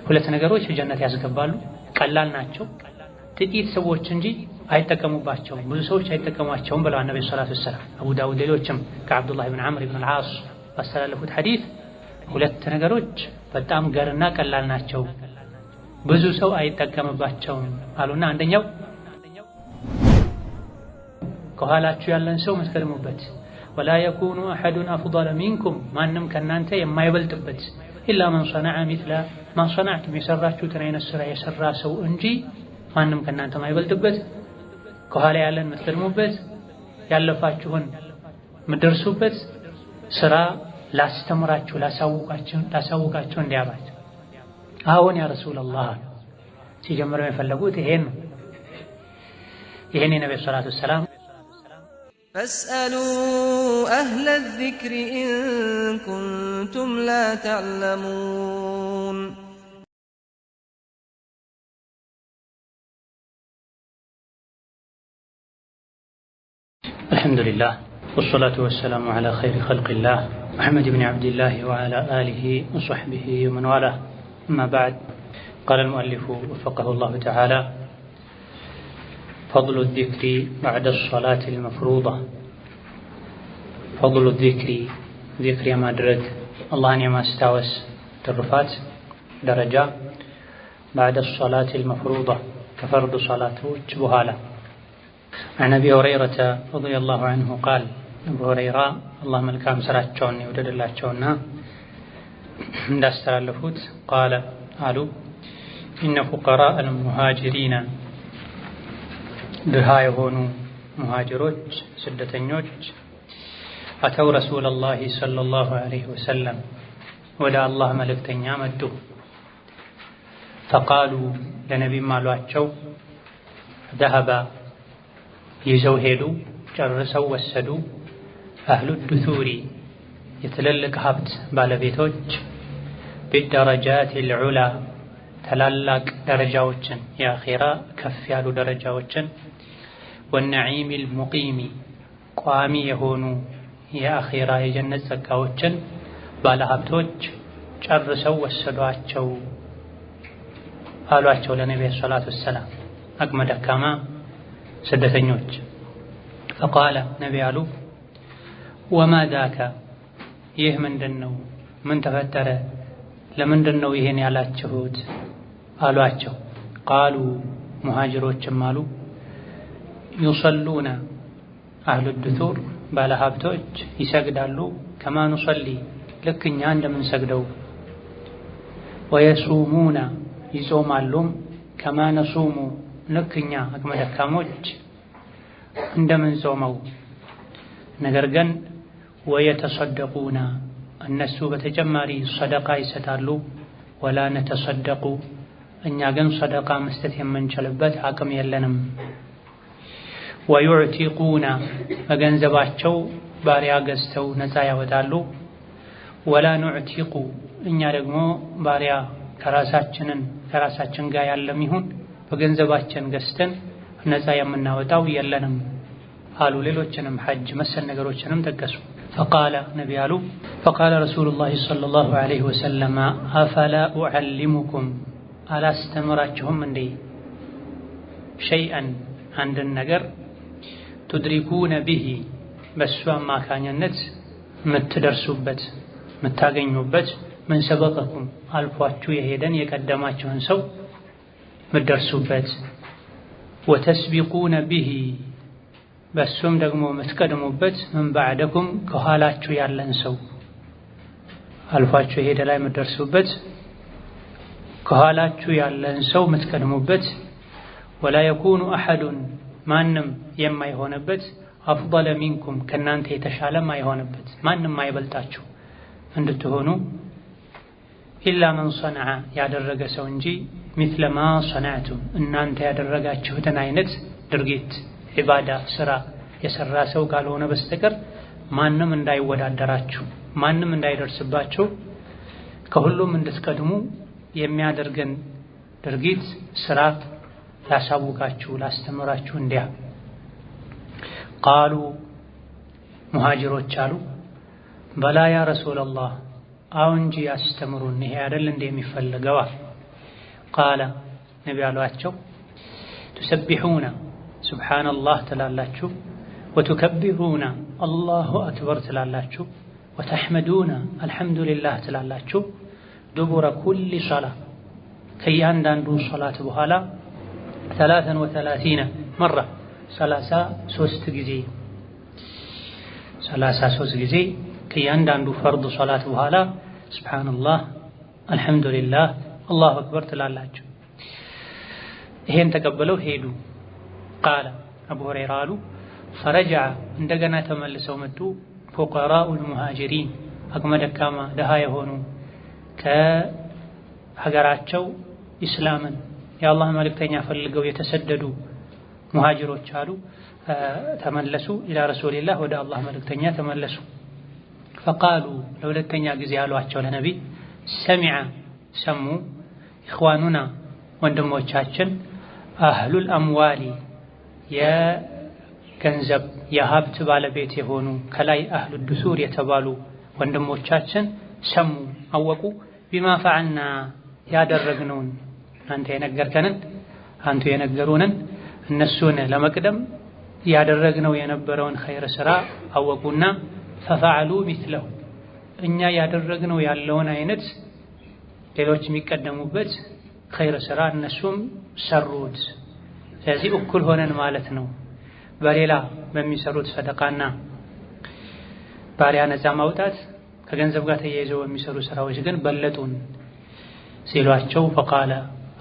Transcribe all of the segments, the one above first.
ሁለት ነገሮች ጀነት ያስገባሉ። ቀላል ናቸው፣ ጥቂት ሰዎች እንጂ አይጠቀሙባቸውም፣ ብዙ ሰዎች አይጠቀሟቸውም ብለዋል ነብዩ ሰለላሁ ዐለይሂ ወሰለም። አቡ ዳውድ ሌሎችም ከአብዱላህ ኢብኑ ዐምር ኢብኑ አልዓስ ባስተላለፉት ሐዲስ ሁለት ነገሮች በጣም ገርና ቀላል ናቸው፣ ብዙ ሰው አይጠቀምባቸውም አሉና አንደኛው ከኋላችሁ ያለን ሰው መስከረሙበት ወላ የኩኑ አሐዱን አፍضل ሚንኩም ማንም ከናንተ የማይበልጥበት ኢላ መን ሰነዐ ሚስለ ማ ሰነዐቱም የሰራችሁትን አይነት ስራ የሰራ ሰው እንጂ ማንም ከናንተ የማይበልጥበት ከኋላ ያለን መስከረሙበት ያለፋችሁን ምድርሱበት ስራ ላስተምራችሁ ላሳውቃችሁ እንዲያባችሁ አሁን ያ ረሱላህ ሲጀምረው የፈለጉት ይሄን ነው። ይሄን የነብዩ ሰለላሁ ዐለይሂ ወሰለም فاسألوا أهل الذكر إن كنتم لا تعلمون الحمد لله والصلاة والسلام على خير خلق الله محمد بن عبد الله وعلى آله وصحبه ومن والاه أما بعد قال المؤلف وفقه الله تعالى فضل الذكر بعد الصلاة المفروضة فضل الذكر ذكر يا مدرج الله يما استوس ترفات درجة بعد الصلاة المفروضة كفرض صلاة وجبهالا عن أبي هريرة رضي الله عنه قال أبو هريرة اللهم الكام سراتشون يودد الله تشونا داستر اللفوت قال قالوا إن فقراء المهاجرين ድሃ የሆኑ ሙሃጅሮች ስደተኞች አተው ረሱላላህ ሰለላሁ ዐለይሂ ወሰለም ወደ አላህ መልእክተኛ መጡ። ፈቃሉ ለነቢይም አሏቸው ذهب ይዘው ሄዱ ጨርሰው ወሰዱ አህሉ ዱቱሪ የትልልቅ ሀብት ባለቤቶች ቢደረጃት ልዑላ ታላላቅ ደረጃዎችን የአኺራ ከፍ ያሉ ደረጃዎችን ወነዒም ልሙቂሚ ቋሚ የሆኑ የአኺራ የጀነት ጸጋዎችን ባለሀብቶች ጨርሰው ወሰዷቸው አሏቸው ለነቢዩ ሰለላሁ ዐለይሂ ወሰለም አቅመ ደካማ ስደተኞች። ፈቃለ ነቢ አሉ ወማ ዛከ ይህ ምንድን ነው? ምን ተፈጠረ? ለምንድን ነው ይሄን ያላችሁት አሏቸው። ቃሉ ሙሃጅሮችም አሉ ዩሰሉና አህሉ ዱቱር ባለሀብቶች ይሰግዳሉ ከማ ኑሰሊ ልክ እኛ እንደምንሰግደው ወየሱሙና ይጾማሉም ከማ ነሱሙ ልክ እኛ አቅመ ደካሞች እንደምንጾመው ነገር ግን ወየተሰደቁና እነሱ በተጨማሪ ሰደቃ ይሰጣሉ ወላ ነተሰደቁ እኛ ግን ሰደቃ መስጠት የምንችልበት አቅም የለንም። ወዩዕቲቁና በገንዘባቸው ባሪያ ገዝተው ነፃ ያወጣሉ ወላ ኑዕቲቁ እኛ ደግሞ ባሪያ ከራሳችን ጋር ያለም ይሁን በገንዘባችን ገዝተን ነፃ የምናወጣው የለንም አሉ። ሌሎችንም ሐጅ መሰል ነገሮችንም ጠቀሱ። ፈቃለ ነቢ አሉ ፈቃለ ረሱሉላህ ሰለላሁ ዐለይሂ ወሰለም አፈላ ኡዐሊሙኩም አላስተምራችሁም እንዴ ሸይአን አንድን ነገር ቱድሪኩነ ቢሂ በሱ አማካኝነት የምትደርሱበት የምታገኙበት ምን ሰበቀኩም አልፏችሁ የሄደን የቀደማችሁን ሰው የምትደርሱበት ወተስቢቁነ ቢሂ በሱም ደግሞ የምትቀድሙበት ምን ባዕደኩም ከኋላችሁ ያለን ሰው አልፏችሁ የሄደ ላይ የምትደርሱበት ከኋላችሁ ያለን ሰው የምትቀድሙበት ወላ የኩኑ አሐዱን ማንም የማይሆንበት አፍضل ሚንኩም ከናንተ የተሻለ ማይሆንበት ማንም አይበልጣችሁ እንድትሆኑ ኢላ መን ሰነዐ ያደረገ ሰው እንጂ مثل ما صنعتم እናንተ ያደረጋችሁትን አይነት ድርጊት ኢባዳ ስራ የሰራ ሰው ካልሆነ በስተቀር ማንም እንዳይወዳደራችሁ ማንም እንዳይደርስባችሁ ከሁሉም እንድትቀድሙ የሚያደርገን ድርጊት ስራ ላሳውቃችሁ ላስተምራችሁ እንዲያ ቃሉ ሙሃጅሮች አሉ በላ ያ ረሱላላህ አሁን እንጂ አስተምሩን ይሄ አይደል እንደሚፈልገው ቃለ ነቢ አሏቸው ቱሰቢሑና ሱብሓነላህ ትላላችሁ፣ ወቱከቢሩና አላሁ አክበር ትላላችሁ፣ ወተሕመዱና አልሐምዱሊላህ ትላላችሁ፣ ዱቡረ ኩሊ ሶላ ከእያንዳንዱ ሶላት በኋላ 33 መራ 33 ጊዜ ከእያንዳንዱ ፈርድ ሶላት በኋላ ሱብሓነላህ አልሐምዱሊላህ አላሁ አክበር ትላላችሁ። ይሄን ተቀበለው ሄዱ። ቃለ አቡ ሁረይራ አሉ ፈረጀዐ እንደገና ተመልሰው መጡ ፉቀራኡል ሙሃጅሪን አቅመ ደካማ ደሃ የሆኑ ከሀገራቸው ኢስላምን የአላህ መልእክተኛ ፈልገው የተሰደዱ ሙሃጅሮች አሉ ተመለሱ ኢላ ረሱሊላህ ወደ አላህ መልእክተኛ ተመለሱ። ፈቃሉ ለሁለተኛ ጊዜ አሏቸው ለነቢ ሰሚዐ ሰሙ ኢኽዋኑና ወንድሞቻችን አህሉል አምዋሊ የገንዘብ የሀብት ባለቤት የሆኑ ከላይ አህሉ ዱሱር የተባሉ ወንድሞቻችን ሰሙ አወቁ ቢማ ፈዐልና ያደረግነውን አንተ የነገርከንን አንተ የነገሩንን እነሱን ለመቅደም ያደረግነው የነበረውን ኸይር ስራ አወቁና ፈፈዐሉ ሚስለሁ እኛ ያደረግነው ያለውን አይነት ሌሎች የሚቀደሙበት ኸይር ስራ እነሱም ሰሩት። ስለዚህ እኩል ሆነን ማለት ነው። በሌላ በሚሰሩት ሰደቃና ባሪያ ነፃ ማውጣት ከገንዘብ ጋር ተያይዘው በሚሰሩ ስራዎች ግን በለጡን ሲሏቸው ፈቃለ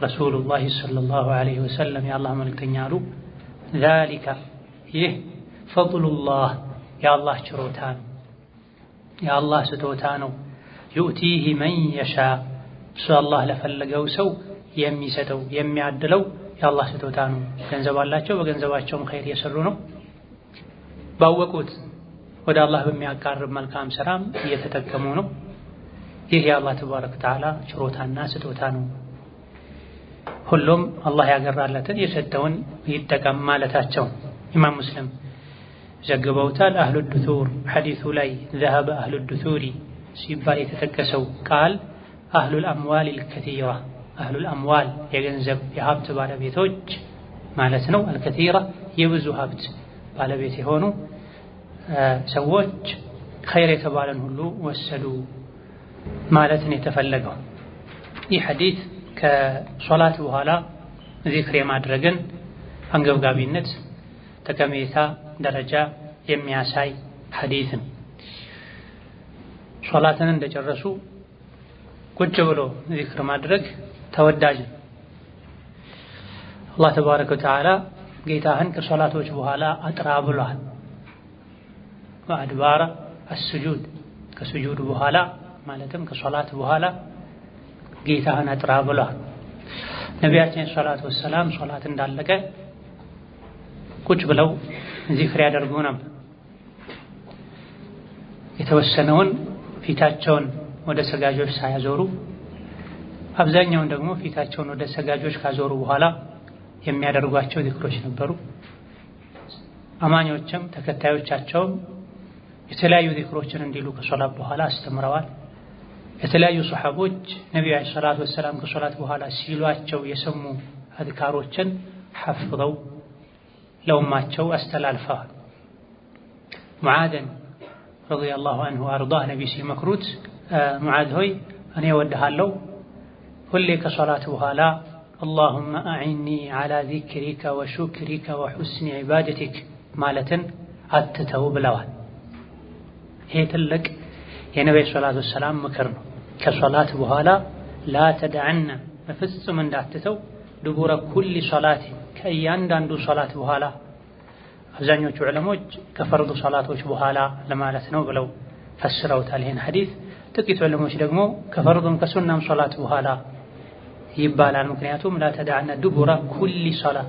ረሱሉላህ ሰለላሁ ዐለይሂ ወሰለም የአላህ መልእክተኛ አሉ ዛሊከ ይህ ፈድሉላህ የአላህ ችሮታ ነው፣ የአላህ ስጦታ ነው። ዩእቲህ መን የሻ እሱ አላህ ለፈለገው ሰው የሚሰጠው የሚያድለው የአላህ ስጦታ ነው። ገንዘብ አላቸው፣ በገንዘባቸውም ኸይር እየሰሩ ነው። ባወቁት ወደ አላህ በሚያቃርብ መልካም ስራም እየተጠቀሙ ነው። ይህ የአላህ ተባረከ ወተዓላ ችሮታና ስጦታ ነው። ሁሉም አላህ ያገራለትን የሰጠውን ይጠቀም ማለታቸው ኢማም ሙስሊም ዘግበውታል። አህሉ ዱሱር ሐዲሱ ላይ ዘሀበ አህሉ ዱሱሪ ሲባል የተጠቀሰው ቃል አህሉል አምዋል አልከቲራ አህሉል አምዋል የገንዘብ የሀብት ባለቤቶች ማለት ነው። አልከቲራ የብዙ ሀብት ባለቤት የሆኑ ሰዎች ኸይር የተባለን ሁሉ ወሰዱ ማለትን የተፈለገው። ይህ ሐዲስ ከሶላት በኋላ ዚክር የማድረግን አንገብጋቢነት፣ ጠቀሜታ፣ ደረጃ የሚያሳይ ሐዲስ ነው። ሶላትን እንደጨረሱ ቁጭ ብሎ ዚክር ማድረግ ተወዳጅ ነው። አላህ ተባረከ ወተዓላ ጌታህን ከሶላቶች በኋላ አጥራ ብሏል። ወአድባረ አስጁድ ከስጁድ በኋላ ማለትም ከሶላት በኋላ ጌታህን አጥራ ብሏል። ነቢያችን ሰለላሁ ዐለይሂ ወሰለም ሶላት እንዳለቀ ቁጭ ብለው ዚክር ያደርጉ ነበር። የተወሰነውን ፊታቸውን ወደ ሰጋጆች ሳያዞሩ አብዛኛውን ደግሞ ፊታቸውን ወደ ሰጋጆች ካዞሩ በኋላ የሚያደርጓቸው ዚክሮች ነበሩ። አማኞችም ተከታዮቻቸውም የተለያዩ ዚክሮችን እንዲሉ ከሶላት በኋላ አስተምረዋል። የተለያዩ ሱሐቦች ነብዩ ሰለላሁ ዐለይሂ ወሰለም ከሶላት በኋላ ሲሏቸው የሰሙ አዝካሮችን ሐፍዘው ለኡማቸው አስተላልፈዋል። ሙዓዝን ረዲየላሁ ዐንሁ አርዳህ ነቢ ሲመክሩት ሙዓዝ ሆይ እኔ እወድሃለሁ ሁሌ ከሶላት በኋላ አላሁመ አዒኒ ዐላ ዚክሪከ ወሹክሪከ ወሑስኒ ዒባደቲክ ማለትን አትተው ብለዋል። ይሄ ትልቅ የነብዩ ሰለላሁ ዐለይሂ ወሰለም ምክር ነው። ከሶላት በኋላ ላ ተድዐነ በፍጹም እንዳትተው ድቡረ ኩሊ ሶላት ከእያንዳንዱ ሶላት በኋላ። አብዛኞቹ ዑለሞች ከፈርዱ ሶላቶች በኋላ ለማለት ነው ብለው ፈስረውታል ይህን ሐዲስ። ጥቂት ዑለሞች ደግሞ ከፈርዱም ከሱናም ሶላት በኋላ ይባላል። ምክንያቱም ላ ተድዐነ ድቡረ ኩሊ ሶላት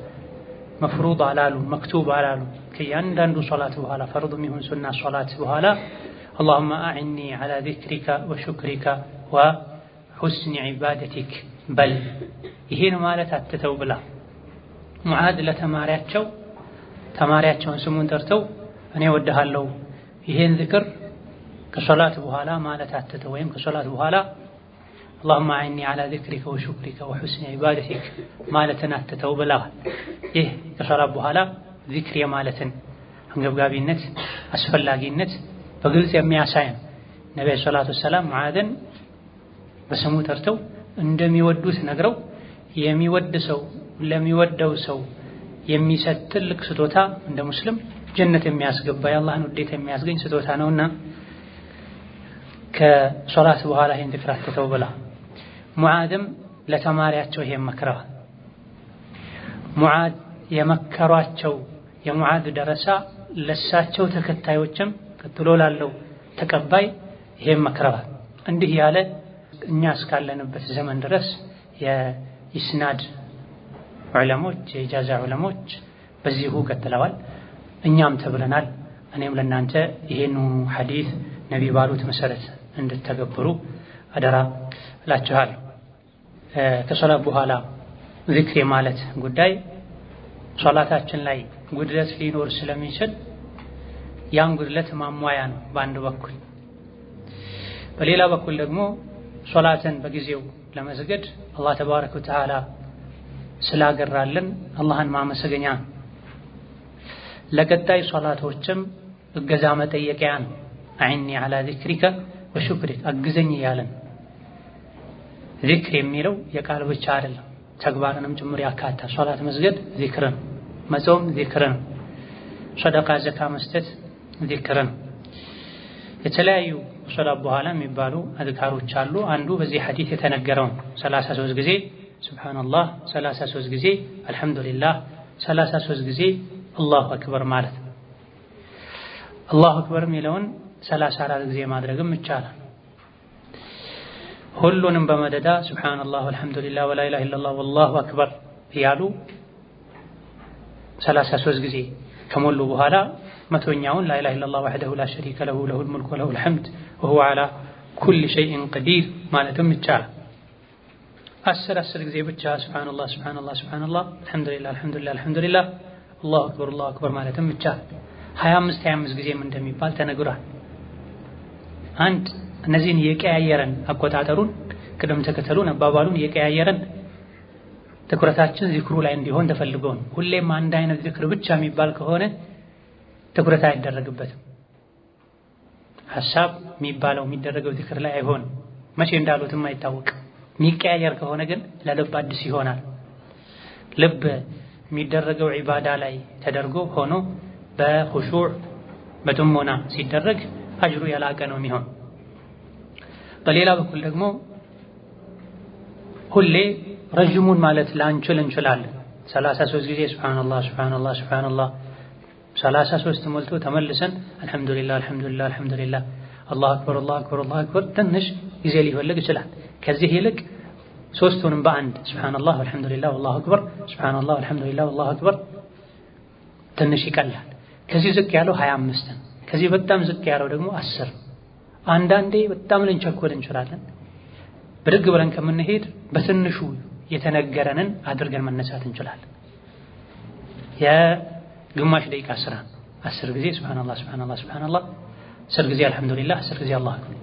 መፍሩድ አላሉ መክቱብ አላሉ። ከእያንዳንዱ ሶላት በኋላ ፈርዱም ይሁን ሱና ሶላት በኋላ አላሁመ አዕኒ ዐላ ዚክሪከ ወሹክሪከ ወሑስኒ ዒባደቲክ በል ይሄን ማለት አትተው ብላ ሙዓዝ ተማሪያቸውን ስሙን ጠርተው እኔ እወድሃለሁ ይሄን ዝክር ከሶላት በኋላ ማለት አትተው ወይም ከሶላት በኋላ اللهم أعني على ذكرك وشكرك وحسن عبادتك مالتنا تتوبلا إيه كصلاة بحالا ذكر مالتن አንገብጋቢነት አስፈላጊነት በግልጽ የሚያሳየን ነብዩ ሰለላሁ ዐለይሂ ወሰለም ሙዓዝን በስሙ ጠርተው እንደሚወዱት ነግረው የሚወድ ሰው ለሚወደው ሰው የሚሰጥ ትልቅ ስጦታ እንደ ሙስሊም ጀነት የሚያስገባ የአላህን ውዴታ የሚያስገኝ ስጦታ ነውና ከሶላት በኋላ ይሄን ተከራተተው ብላ ሙዓዝም ለተማሪያቸው ይሄን መከረዋል። ሙዓዝ የመከሯቸው የሙዓዝ ደረሳ ለሳቸው ተከታዮችም ቀጥሎ ላለው ተቀባይ ይሄን መከረዋል። እንዲህ ያለ እኛ እስካለንበት ዘመን ድረስ የኢስናድ ዑለሞች የኢጃዛ ዑለሞች በዚሁ ቀጥለዋል። እኛም ተብለናል። እኔም ለእናንተ ይሄን ሐዲስ ነቢ ባሉት መሰረት እንድትተገብሩ አደራ እላችኋለሁ። ከሶላት በኋላ ዚክር ማለት ጉዳይ ሶላታችን ላይ ጉድለት ሊኖር ስለሚችል ያን ጉድለት ማሟያ ነው በአንድ በኩል። በሌላ በኩል ደግሞ ሶላትን በጊዜው ለመስገድ አላህ ተባረከ ወተዓላ ስላገራልን አላህን ማመሰገኛ ለቀጣይ ሶላቶችም እገዛ መጠየቂያ ነው። አዕኒ ዐላ ዚክሪከ ወሹክሪክ አግዘኝ ያለን ዚክር የሚለው የቃል ብቻ አይደለም ተግባርንም ጭምር ያካትታል። ሶላት መስገድ ዚክር ነው፣ መጾም ዚክር ነው፣ ሰደቃ ዘካ መስጠት ዚክር ነው። የተለያዩ ሶላት በኋላ የሚባሉ አዝካሮች አሉ። አንዱ በዚህ ሐዲስ የተነገረው 33 ጊዜ ሱብሃንአላህ፣ 33 ጊዜ አልሐምዱሊላህ፣ 33 ጊዜ አላሁ አክበር ማለት ነው። አላሁ አክበር የሚለውን 34 ጊዜ ማድረግም ይቻላል። ሁሉንም በመደዳ ሱብሃንአላህ ወልሐምዱሊላህ ወላ ኢላሃ ኢለላህ ወላሁ አክበር እያሉ 33 ጊዜ ከሞሉ በኋላ መቶኛውን ላ ኢላሃ ኢለላህ ወህደሁ ላ ሸሪከ ለሁ ለሁል ሙልኩ ወለሁል ሐምድ ወሁወ ዐላ ኩሊ ሸይኢን ቀዲር ማለትም ይቻላል። 10 ጊዜ ብቻ ሱብሃንአላህ ሱብሃንአላህ ሱብሃንአላህ አልሐምዱሊላህ አልሐምዱሊላህ አልሐምዱሊላህ አላሁ አክበር ማለትም ይቻላል። 25 ጊዜም እንደሚባል ተነግሯል። አንድ እነዚህን የቀያየረን አቆጣጠሩን ቅደም ተከተሉን አባባሉን የቀያየረን ትኩረታችን ዚክሩ ላይ እንዲሆን ተፈልጎ ነው። ሁሌም አንድ አይነት ዚክር ብቻ የሚባል ከሆነ ትኩረት አይደረግበትም። ሐሳብ የሚባለው የሚደረገው ዚክር ላይ አይሆንም። መቼ እንዳሉትም አይታወቅም። የሚቀያየር ከሆነ ግን ለልብ አዲስ ይሆናል። ልብ የሚደረገው ዒባዳ ላይ ተደርጎ ሆኖ በኹሹዕ በጥሞና ሲደረግ አጅሩ የላቀ ነው የሚሆን። በሌላ በኩል ደግሞ ሁሌ ረጅሙን ማለት ላንችል እንችላለን። 33 ጊዜ ሱብሃንአላህ ሱብሃንአላህ ሱብሃንአላህ 33 ሞልቶ ተመልሰን አልሐምዱሊላህ አልሐምዱሊላህ አልሐምዱሊላህ አላሁ አክበር አላሁ አክበር አላሁ አክበር ትንሽ ጊዜ ሊፈልግ ይችላል። ከዚህ ይልቅ ሶስቱንም በአንድ ሱብሃንአላህ ወልሐምዱሊላህ ወላሁ አክበር ሱብሃንአላህ ወልሐምዱሊላህ ወላሁ አክበር ትንሽ ይቀላል። ከዚህ ዝቅ ያለው 25 ነው። ከዚህ በጣም ዝቅ ያለው ደግሞ 10። አንዳንዴ በጣም ልንቸኮል እንችላለን። ብድግ ብለን ከምንሄድ በትንሹ የተነገረንን አድርገን መነሳት እንችላለን። የግማሽ ደቂቃ ስራ 10 ጊዜ ሱብሃንአላህ ሱብሃንአላህ ሱብሃንአላህ 10 ጊዜ አልሐምዱሊላህ 10 ጊዜ አላሁ አክበር።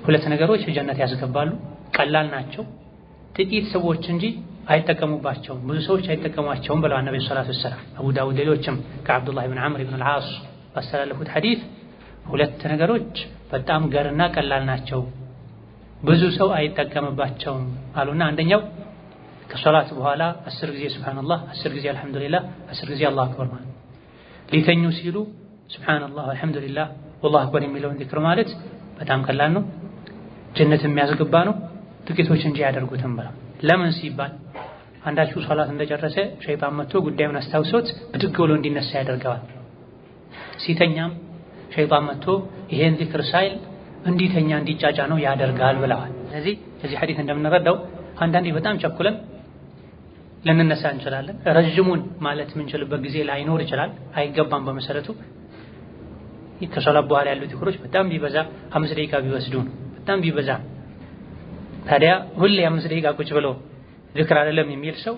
ሁለት ነገሮች ጀነት ያስገባሉ። ቀላል ናቸው። ጥቂት ሰዎች እንጂ አይጠቀሙባቸውም። ብዙ ሰዎች አይጠቀሟቸውም ብለዋል ነብዩ ሰለላሁ ዐለይሂ ወሰለም። አቡ ዳውድ ሌሎችም ከአብዱላህ ኢብኑ ዐምር ኢብኑ አልዓስ ባስተላለፉት ሐዲስ ሁለት ነገሮች በጣም ገርና ቀላል ናቸው፣ ብዙ ሰው አይጠቀምባቸውም አሉና አንደኛው ከሶላት በኋላ 10 ጊዜ ሱብሃንአላህ 10 ጊዜ አልሐምዱሊላህ 10 ጊዜ አላሁ አክበር ማለት። ሊተኙ ሲሉ ሱብሃንአላህ አልሐምዱሊላህ ወላሁ አክበር የሚለውን ዚክር ማለት በጣም ቀላል ነው፣ ጀነት የሚያስገባ ነው። ጥቂቶች እንጂ ያደርጉትም ብላ ለምን ሲባል አንዳችሁ ሶላት እንደጨረሰ ሸይጣን መጥቶ ጉዳዩን አስታውሶት ብድግ ብሎ እንዲነሳ ያደርገዋል። ሲተኛም ሸይጣን መጥቶ ይሄን ዚክር ሳይል እንዲተኛ እንዲጫጫ ነው ያደርጋል ብለዋል። ስለዚህ ከዚህ ሐዲስ እንደምንረዳው አንዳንዴ በጣም ቸኩለን ልንነሳ እንችላለን። ረጅሙን ማለት የምንችልበት ጊዜ ላይኖር ይችላል፣ አይገባም። በመሰረቱ ከሶላት በኋላ ያሉ ዚክሮች በጣም ቢበዛ 5 ደቂቃ ቢወስዱ ነው፣ በጣም ቢበዛ። ታዲያ ሁሌ 5 ደቂቃ ቁጭ ብሎ ዚክር አይደለም የሚል ሰው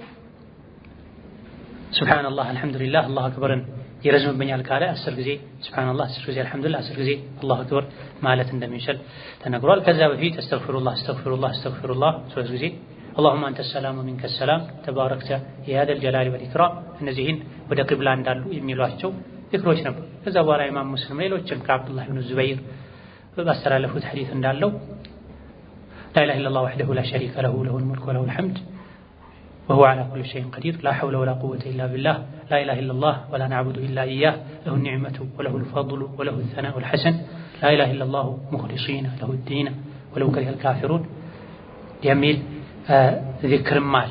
ሱብሃንአላህ አልሐምዱሊላህ አላሁ አክበርን ይረዝምብኛል ካለ 10 ጊዜ ሱብሃንአላህ 10 ጊዜ አልሐምዱሊላህ 10 ጊዜ አላሁ አክበር ማለት እንደሚችል ተነግሯል። ከዛ በፊት አስተግፊሩላህ 3 ጊዜ اللهم انت السلام ومنك السلام تباركت يا ذا الجلال والاكرام እነዚህን ወደ ቂብላ እንዳሉ የሚሏቸው ዚክሮች ነበር። ከዛ በኋላ ኢማም ሙስሊም ሌሎችም ከአብዱላህ ኢብኑ ዙበይር ባስተላለፉት ሐዲስ እንዳለው لا اله الا الله وحده لا شريك له له الملك وله الحمد وهو على كل شيء قدير لا حول ولا قوة إلا بالله لا إله إلا الله ولا نعبد إلا إياه له النعمة وله الفضل وله الثناء الحسن لا إله إلا الله مخلصين له الدين ولو كره الكافرون يميل ذكر مال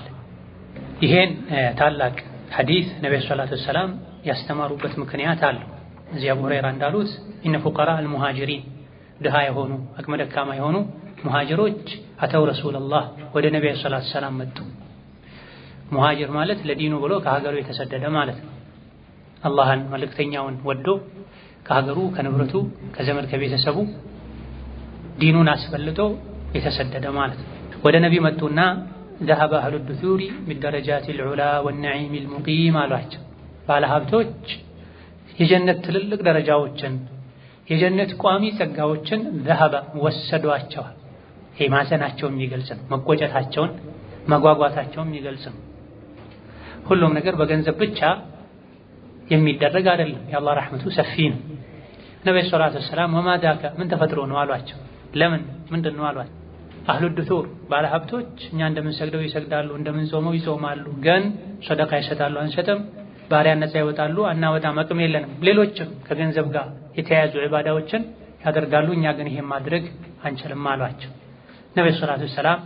ይሄን ታላቅ ሐዲስ ነብዩ ሰለላሁ ዐለይሂ ወሰለም ያስተማሩበት ምክንያት አለ። እዚህ አቡ ሁረይራ እንዳሉት ኢነ ፉቀራ አልሙሃጅሪን ድሃ የሆኑ አቅመ ደካማ የሆኑ ሙሃጅሮች አተው ረሱላህ ወደ ነብዩ ሰለላሁ ዐለይሂ ወሰለም መጡ። ሙሃጅር ማለት ለዲኑ ብሎ ከሀገሩ የተሰደደ ማለት ነው። አላህን መልእክተኛውን ወዶ ከሀገሩ ከንብረቱ ከዘመድ ከቤተሰቡ ዲኑን አስፈልጦ የተሰደደ ማለት ነው። ወደ ነቢ መጡና ذهب أهل الدثور بالدرجات العلا والنعيم المقيم አሏቸው። ባለሀብቶች የጀነት ትልልቅ ደረጃዎችን የጀነት ቋሚ ጸጋዎችን ذهب ወሰዷቸዋል። ይሄ ማዘናቸውን የሚገልጽ ነው። መቆጨታቸውን መጓጓታቸውን የሚገልጽ ነው። ሁሉም ነገር በገንዘብ ብቻ የሚደረግ አይደለም። የአላህ ረሕመቱ ሰፊ ነው። ነብዩ ሰለላሁ ዐለይሂ ወሰለም ወማ ዳከ ምን ተፈጥሮ ነው አሏቸው። ለምን ምንድን ነው አሏቸው። አህሉ ዱቱር ባለሀብቶች እኛ እንደምንሰግደው ይሰግዳሉ፣ እንደምንጾመው ይጾማሉ፣ ግን ሰደቃ ይሰጣሉ አንሰጥም፣ ባሪያ ነፃ ይወጣሉ አናወጣም፣ አቅም የለንም፣ ሌሎችም ከገንዘብ ጋር የተያያዙ ዒባዳዎችን ያደርጋሉ፣ እኛ ግን ይሄን ማድረግ አንችልም አሏቸው። ነብዩ ሰለላሁ ዐለይሂ ወሰለም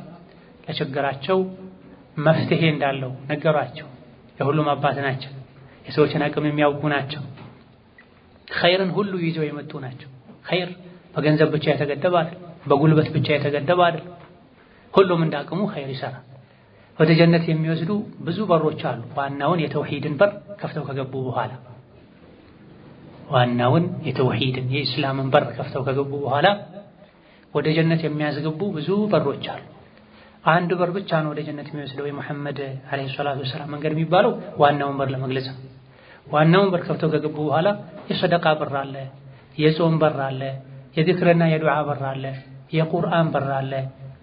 ለችግራቸው መፍትሄ እንዳለው ነገሯቸው። የሁሉም አባት ናቸው። የሰዎችን አቅም የሚያውቁ ናቸው። ኸይርን ሁሉ ይዘው የመጡ ናቸው። ኸይር በገንዘብ ብቻ የተገደበ አይደል፣ በጉልበት ብቻ የተገደበ አይደል። ሁሉም እንዳቅሙ ኸይር ይሰራል። ወደ ጀነት የሚወስዱ ብዙ በሮች አሉ። ዋናውን የተውሂድን በር ከፍተው ከገቡ በኋላ የኢስላምን በር ከፍተው ከገቡ በኋላ ወደ ጀነት የሚያስገቡ ብዙ በሮች አሉ። አንድ በር ብቻ ነው ወደ ጀነት የሚወስደው የሙሐመድ አለይሂ ሰላቱ ወሰላም መንገድ የሚባለው ዋናውን በር ለመግለጽ ነው። ዋናውን በር ከፍተው ከገቡ በኋላ የሰደቃ በር አለ፣ የጾም በር አለ፣ የዚክርና የዱዓ በር አለ፣ የቁርአን በር አለ፣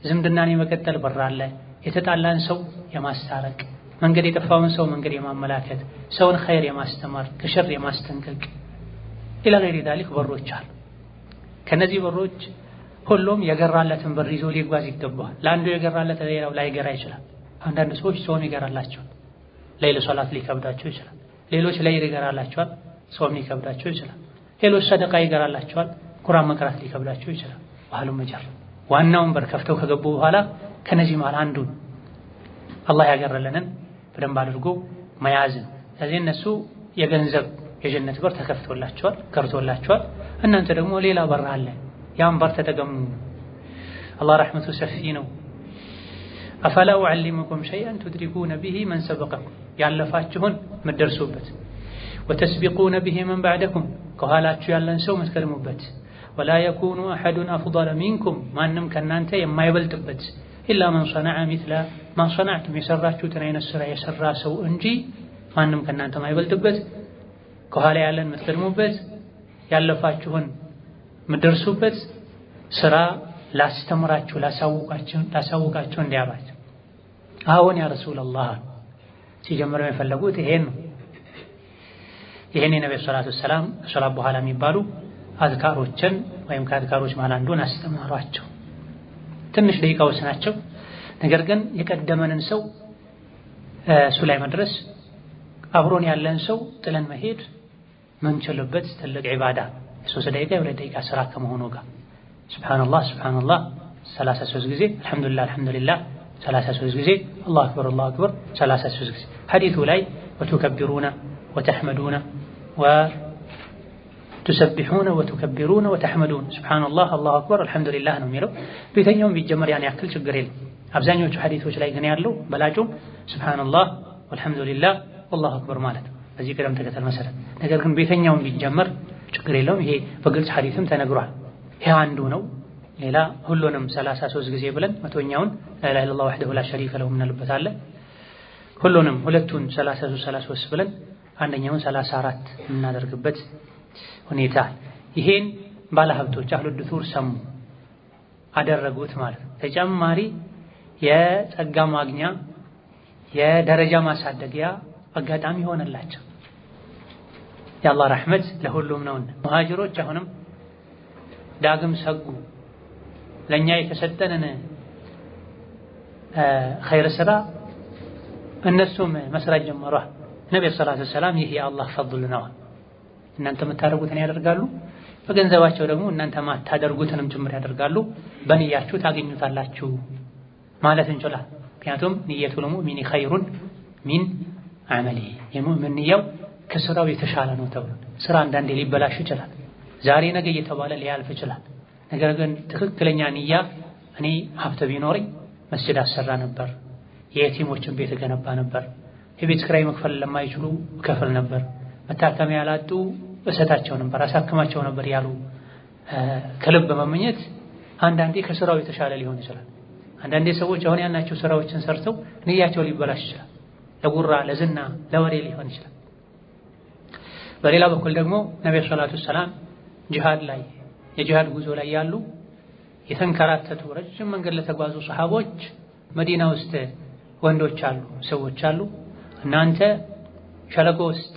ዝምድናን የመቀጠል በር አለ፣ የተጣላን ሰው የማስታረቅ መንገድ የጠፋውን ሰው መንገድ የማመላከት ሰውን ኸይር የማስተማር ከሸር የማስጠንቀቅ ኢላ ገይሪ ዛሊክ በሮች አሉ። ከነዚህ በሮች ሁሉም የገራለትን በር ይዞ ሊጓዝ ይገባል። ለአንዱ የገራለት ለሌላው ላይገራ ይችላል። አንዳንድ ሰዎች ጾም ይገራላቸዋል፣ ሌላ ሶላት ሊከብዳቸው ይችላል። ሌሎች ለይል ይገራላቸዋል፣ ጾም ሊከብዳቸው ይችላል። ሌሎች ሰደቃ ይገራላቸዋል፣ ቁርአን መቅራት ሊከብዳቸው ይችላል። ባህሉ መጀር ዋናውን በር ከፍተው ከገቡ በኋላ ከነዚህ መሃል አንዱን አላህ ያገረለንን በደንብ አድርጎ መያዝ ነው። ስለዚህ እነሱ የገንዘብ የጀነት በር ተከፍቶላቸዋል፣ ቀርቶላቸዋል። እናንተ ደግሞ ሌላ በር አለ፣ ያን በር ተጠቀሙ። አላህ ረሕመቱ ሰፊ ነው። አፈላ ኡዓሊሙኩም ሸይአን ቱድሪኩነ ቢሂ መን ሰበቀኩም ያለፋችሁን ምትደርሱበት፣ ወተስቢቁነ ቢሂ መን ባዕደኩም ከኋላችሁ ያለን ሰው ምትቀድሙበት፣ ወላ የኩኑ አሐዱን አፍደለ ሚንኩም ማንም ከእናንተ የማይበልጥበት ኢላ መን ሰነዐ ሚስለ ማ ሰነዕቱም የሰራችሁትን አይነት ስራ የሰራ ሰው እንጂ ማንም ከእናንተ የማይበልጥበት ከኋላ ያለን ምትቀድሙበት ያለፋችሁን ምትደርሱበት ስራ ላስተምራችሁ ላሳውቃችሁ እንዲያባችሁ። አሁን ያ ረሱላህ ሲጀምረው የፈለጉት ይሄን ነው። ይሄን የነብዩ ሰለላሁ ዐለይሂ ወሰለም ከሰላት በኋላ የሚባሉ አዝካሮችን ወይም ከአዝካሮች መሃል አንዱን አስተማሯቸው። ትንሽ ደቂቃዎች ናቸው። ነገር ግን የቀደመንን ሰው እሱ ላይ መድረስ አብሮን ያለን ሰው ጥለን መሄድ ምንችልበት ትልቅ ዒባዳ 3 ደቂቃ የ2 ደቂቃ ስራ ከመሆኑ ጋር ሱብሃንአላህ 33 ጊዜ አልሐምዱሊላህ 33 ጊዜ አላሁ አክበር 33 ጊዜ። ሐዲሱ ላይ ወቱከቢሩነ ወተሕመዱነ ወቱሰቢሑነ ወቱከቢሩነ ወተሕመዱነ ሱብሃንአላህ አላሁ አክበር አልሐምዱሊላህ ነው የሚለው። ቤተኛውም ቢጀመር ያን ያክል ችግር የለም። አብዛኞቹ ሐዲሶች ላይ ግን ያለው በላጩም ሱብሃንአላህ ወልሐምዱሊላህ ወላሁ አክበር ማለት ነው፣ በዚህ ቅደም ተከተል መሰረት። ነገር ግን ቤተኛውም ቢጀመር ችግር የለውም። ይሄ በግልጽ ሐዲስም ተነግሯል። ይሄ አንዱ ነው። ሌላ ሁሉንም 33 ጊዜ ብለን መቶኛውን ላ ኢላሀ ኢለላህ ወህደሁ ላ ሸሪከ ለሁ እንልበታለን። ሁሉንም ሁለቱን 33 ብለን አንደኛውን 34 የምናደርግበት ሁኔታ። ይሄን ባለሀብቶች አህሉ ዱሱር ሰሙ አደረጉት ማለት ነው። ተጨማሪ የጸጋ ማግኛ የደረጃ ማሳደጊያ አጋጣሚ ሆነላቸው። የአላህ ረሕመት ለሁሉም ነውና ሙሃጅሮች አሁንም ዳግም ሰጉ። ለኛ የተሰጠንን ኸይር ስራ እነሱም መስራት ጀመሯል። ነብዩ ሰለላሁ ዐለይሂ ወሰለም ይህ የአላህ ፈድል ነው፣ እናንተ የምታደርጉትን ያደርጋሉ፣ በገንዘባቸው ደግሞ እናንተ ማታደርጉትንም ጭምር ያደርጋሉ፣ በንያችሁ ታገኙታላችሁ ማለት እንችላለን። ምክንያቱም ንየቱል ሙእሚኒ ኸይሩን ሚን ዐመሊሂ፣ የሙእሚን ንያው ከስራው የተሻለ ነው ተብሎ። ስራ አንዳንዴ ሊበላሽ ይችላል፣ ዛሬ ነገ እየተባለ ሊያልፍ ይችላል። ነገር ግን ትክክለኛ ንያ እኔ ሀብት ቢኖረኝ መስጂድ አሰራ ነበር፣ የየቲሞችን ቤት ገነባ ነበር፣ የቤት ኪራይ መክፈል ለማይችሉ እከፍል ነበር፣ መታከሚያ ያላጡ እሰጣቸው ነበር፣ አሳክማቸው ነበር ያሉ ከልብ በመመኘት አንዳንዴ ከስራው የተሻለ ሊሆን ይችላል። አንዳንዴ ሰዎች አሁን ያናቸው ስራዎችን ሰርተው ንያቸው ሊበላሽ ይችላል፣ ለጉራ ለዝና ለወሬ ሊሆን ይችላል። በሌላ በኩል ደግሞ ነብዩ ሰለላሁ ዐለይሂ ወሰለም ጂሃድ ላይ የጂሃድ ጉዞ ላይ ያሉ የተንከራተቱ ረጅም መንገድ ለተጓዙ ሰሃቦች መዲና ውስጥ ወንዶች አሉ፣ ሰዎች አሉ፣ እናንተ ሸለቆ ውስጥ